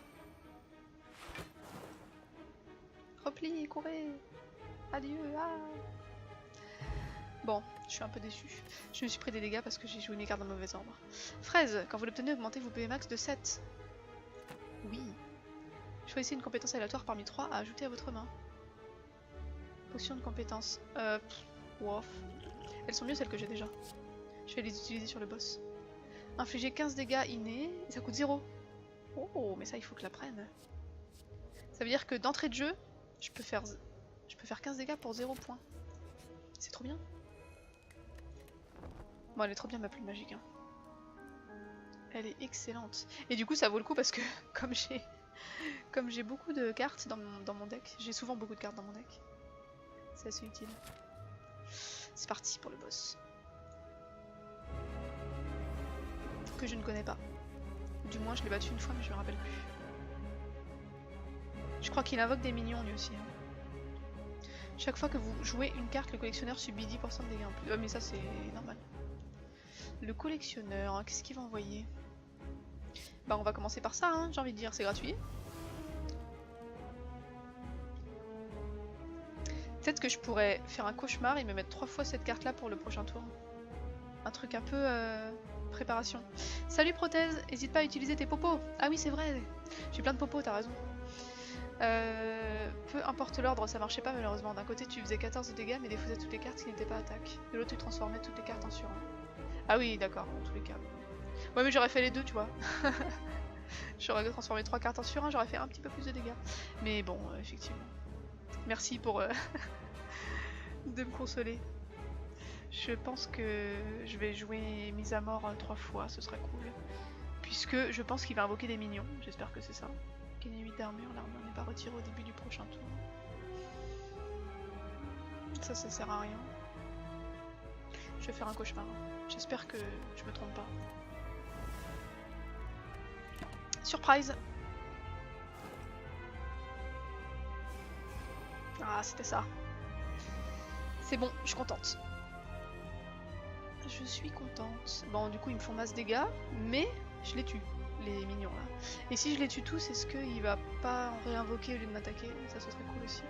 Repli, courez. Adieu. Ah. Bon, je suis un peu déçu. Je me suis pris des dégâts parce que j'ai joué mes cartes dans le mauvais ordre. Fraise, quand vous l'obtenez, augmentez vos PV max de 7. Oui. Choisissez une compétence aléatoire parmi 3 à ajouter à votre main. Potion de compétences. Wof. Elles sont mieux celles que j'ai déjà. Je vais les utiliser sur le boss. Infliger 15 dégâts innés, et ça coûte 0. Oh, mais ça il faut que je la prenne. Ça veut dire que d'entrée de jeu, je peux faire 15 dégâts pour 0 points. C'est trop bien. Bon, elle est trop bien ma plume magique. Hein. Elle est excellente. Et du coup, ça vaut le coup parce que comme j'ai beaucoup de cartes dans mon deck, j'ai souvent beaucoup de cartes dans mon deck. C'est assez utile. C'est parti pour le boss. Que je ne connais pas. Du moins, je l'ai battu une fois, mais je me rappelle plus. Je crois qu'il invoque des minions lui aussi. Hein. Chaque fois que vous jouez une carte, le collectionneur subit 10% de dégâts en plus. Mais ça, c'est normal. Le collectionneur, hein, qu'est-ce qu'il va envoyer? Bah, on va commencer par ça, hein, j'ai envie de dire, c'est gratuit. Peut-être que je pourrais faire un cauchemar et me mettre 3 fois cette carte-là pour le prochain tour. Un truc un peu préparation. Salut Prothèse, n'hésite pas à utiliser tes popos. Ah oui, c'est vrai, j'ai plein de popos, t'as raison. Peu importe l'ordre, ça marchait pas malheureusement. D'un côté, tu faisais 14 de dégâts, mais défausais toutes les cartes qui n'étaient pas attaque. De l'autre, tu transformais toutes les cartes en sur 1. Ah oui, d'accord, dans tous les cas. Ouais, mais j'aurais fait les deux, tu vois. J'aurais transformé 3 cartes en sur 1, j'aurais fait un petit peu plus de dégâts. Mais bon, effectivement. Merci pour de me consoler. Je pense que je vais jouer mise à mort 3 fois, ce serait cool. Puisque je pense qu'il va invoquer des minions, j'espère que c'est ça. Gagner 8 d'armure, l'armure n'est pas retirée au début du prochain tour. Ça sert à rien. Je vais faire un cauchemar. J'espère que je me trompe pas. Surprise! Ah, c'était ça. C'est bon, je suis contente. Je suis contente. Bon, du coup, ils me font masse dégâts, mais je les tue, les mignons là. Et si je les tue tous, est-ce qu'il va pas en réinvoquer au lieu de m'attaquer? Ça, ce serait cool aussi.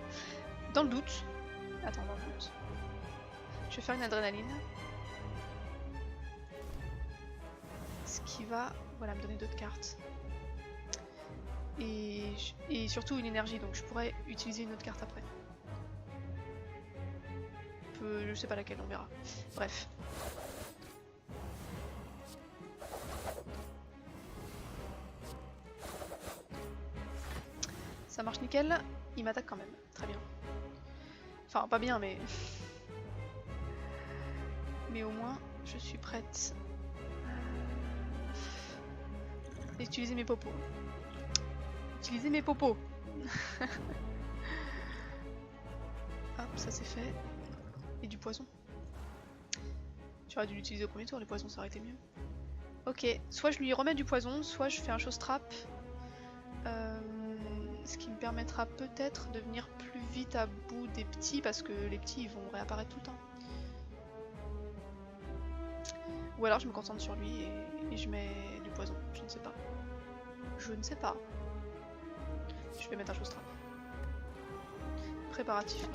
Dans le doute. Attends, dans le doute. Je vais faire une adrénaline. Ce qui va, voilà, me donner d'autres cartes. Et surtout une énergie, donc je pourrais utiliser une autre carte après. Je sais pas laquelle, on verra. Bref. Ça marche nickel, il m'attaque quand même, très bien. Enfin, pas bien, mais... Mais au moins, je suis prête. Utiliser mes popos. Utiliser mes popos. Hop, ça c'est fait. Et du poison. J'aurais dû l'utiliser au premier tour, les poisons ça aurait été mieux. Ok, soit je lui remets du poison, soit je fais un chose trap. Ce qui me permettra peut-être de venir plus vite à bout des petits, parce que les petits ils vont réapparaître tout le temps. Ou alors je me concentre sur lui et je mets du poison, je ne sais pas. Je ne sais pas. Je vais mettre un chose trap. Préparatif.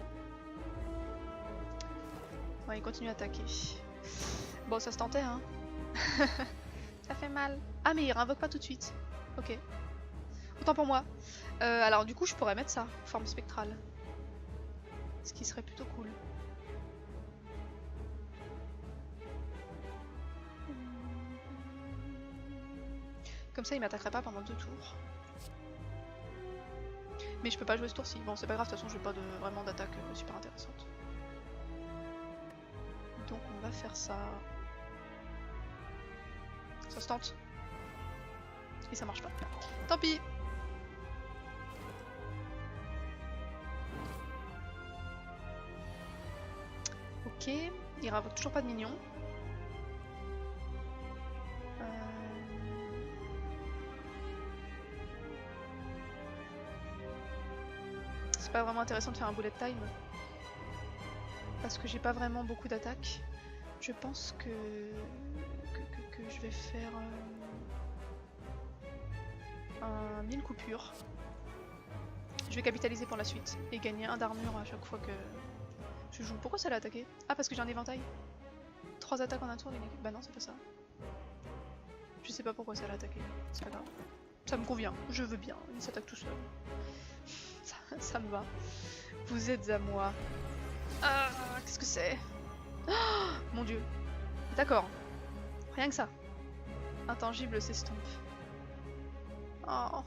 Ouais, il continue à attaquer. Bon, ça se tentait, hein. Ça fait mal. Ah, mais il réinvoque pas tout de suite. Ok. Autant pour moi. Alors, du coup, je pourrais mettre ça, forme spectrale. Ce qui serait plutôt cool. Comme ça, il m'attaquerait pas pendant 2 tours. Mais je peux pas jouer ce tour-ci. Bon, c'est pas grave, de toute façon, j'ai pas vraiment d'attaque super intéressante. Donc, on va faire ça. Ça se tente. Et ça marche pas. Tant pis. Ok, il rapporte toujours pas de minions. C'est pas vraiment intéressant de faire un bullet time. Parce que j'ai pas vraiment beaucoup d'attaques. Je pense que je vais faire un 1000 coupures. Je vais capitaliser pour la suite et gagner 1 d'armure à chaque fois que je joue. Pourquoi ça l'a attaqué? Ah, parce que j'ai un éventail. 3 attaques en un tour, bah non, c'est pas ça. Je sais pas pourquoi ça l'a attaqué, c'est pas grave. Ça me convient, je veux bien, il s'attaque tout seul. Ça me va. Vous êtes à moi. Ah, qu'est-ce que c'est? Oh, mon dieu. D'accord. Rien que ça. Intangible s'estompe. Oh.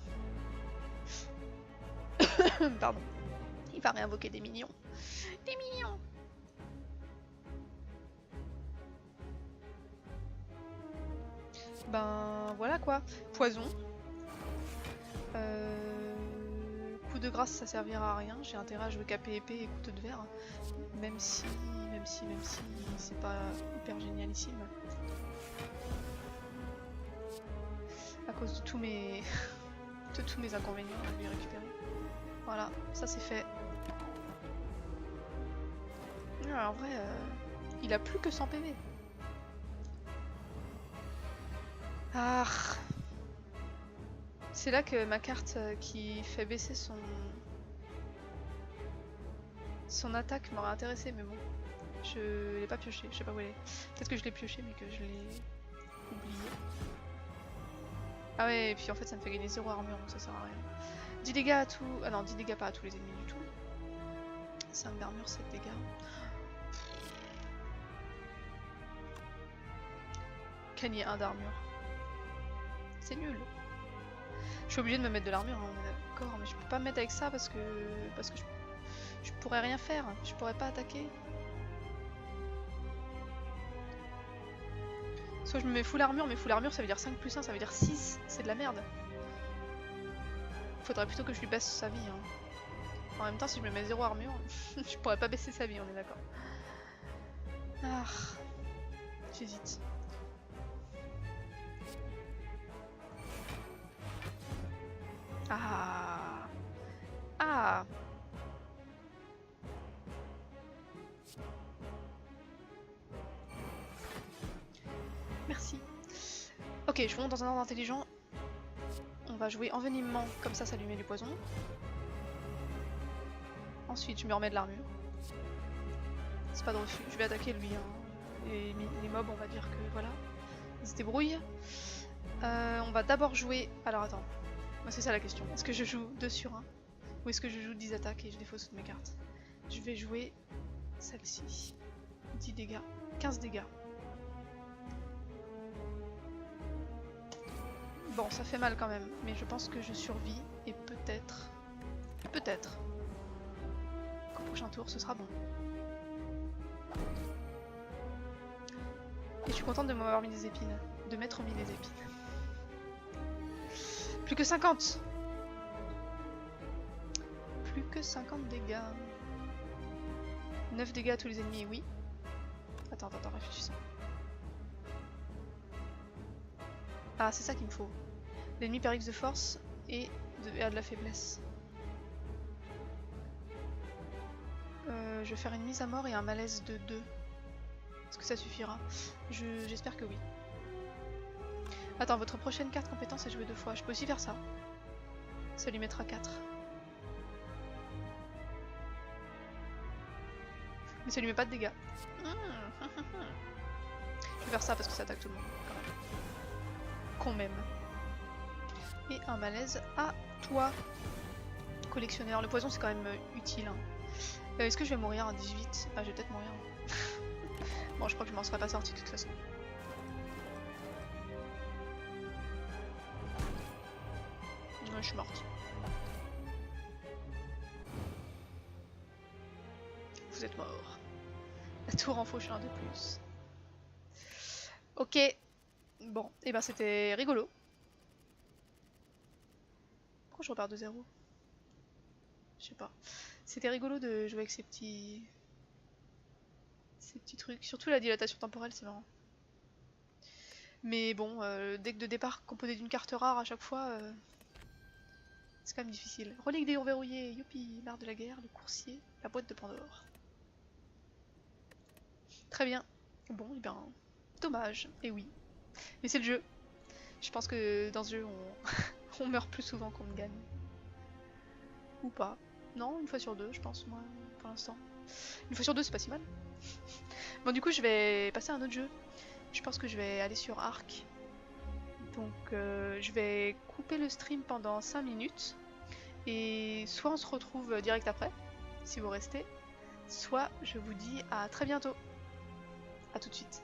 Pardon. Il va réinvoquer des minions. Des minions. Ben voilà quoi. Poison. Coup de grâce ça servira à rien. J'ai intérêt à jouer capé épée et couteau de verre. Même si c'est pas hyper génialissime. À cause de tous mes inconvénients, je vais les récupérer. Voilà, ça c'est fait. Alors, en vrai, il a plus que 100 PV. Ah, c'est là que ma carte qui fait baisser son attaque m'aurait intéressé, mais bon, je l'ai pas pioché, je sais pas où elle est. Peut-être que je l'ai pioché, mais que je l'ai oublié. Ah ouais, et puis en fait ça me fait gagner 0 armure, donc ça sert à rien. 10 dégâts à tout. Ah non, 10 dégâts pas à tous les ennemis du tout. 5 d'armure, 7 dégâts. Gagner 1 d'armure. C'est nul. Je suis obligée de me mettre de l'armure, hein, on est d'accord, mais je peux pas me mettre avec ça parce que je pourrais rien faire, je pourrais pas attaquer. Soit je me mets full armure, mais full armure ça veut dire 5 plus 1, ça veut dire 6, c'est de la merde. Faudrait plutôt que je lui baisse sa vie. Hein. En même temps, si je me mets 0 armure, je pourrais pas baisser sa vie, on est d'accord. Ah, j'hésite. Ah. Ah. Merci. Ok, je monte dans un ordre intelligent. On va jouer envenimement, comme ça lui met du poison. Ensuite, je me remets de l'armure. C'est pas de refus, je vais attaquer lui. Hein. Et les mobs, on va dire que voilà. Ils se débrouillent. On va d'abord jouer... Alors attends, c'est ça la question. Est-ce que je joue 2 sur 1 ou est-ce que je joue 10 attaques et je défausse toutes mes cartes? Je vais jouer celle-ci. 10 dégâts, 15 dégâts. Bon, ça fait mal quand même, mais je pense que je survis et peut-être qu'au prochain tour ce sera bon. Et je suis contente de m'avoir mis des épines, de m'être mis des épines. Plus que 50! Plus que 50 dégâts. 9 dégâts à tous les ennemis, oui. Attends, réfléchissons. Ah, c'est ça qu'il me faut. L'ennemi perd X de force et a de la faiblesse. Je vais faire une mise à mort et un malaise de 2. Est-ce que ça suffira? J'espère que oui. Attends, votre prochaine carte compétence est jouée 2 fois. Je peux aussi faire ça. Ça lui mettra 4. Mais ça lui met pas de dégâts. Je vais faire ça parce que ça attaque tout le monde. Quand même. Et un malaise à toi. Collectionneur. Le poison c'est quand même utile. Hein. Est-ce que je vais mourir à 18? Ah, je vais peut-être mourir. Bon, je crois que je m'en serais pas sorti de toute façon. Ouais, je suis morte. Vous êtes mort. La tour en fauche un de plus. Ok. Bon, et ben c'était rigolo. Pourquoi je repars de 0? Je sais pas. C'était rigolo de jouer avec ces Ces petits trucs. Surtout la dilatation temporelle, c'est marrant. Mais bon, deck de départ composé d'une carte rare à chaque fois, c'est quand même difficile. Relique déverrouillée, youpi, l'art de la guerre, le coursier, la boîte de Pandore. Très bien. Bon, et bien, dommage, et oui. Mais c'est le jeu. Je pense que dans ce jeu, on meurt plus souvent qu'on ne gagne. Ou pas. Non, une fois sur deux, je pense, moi, pour l'instant. Une fois sur deux, c'est pas si mal. Bon, du coup, je vais passer à un autre jeu. Je pense que je vais aller sur Arc. Donc, je vais couper le stream pendant 5 minutes. Et soit on se retrouve direct après, si vous restez, soit je vous dis à très bientôt. A tout de suite.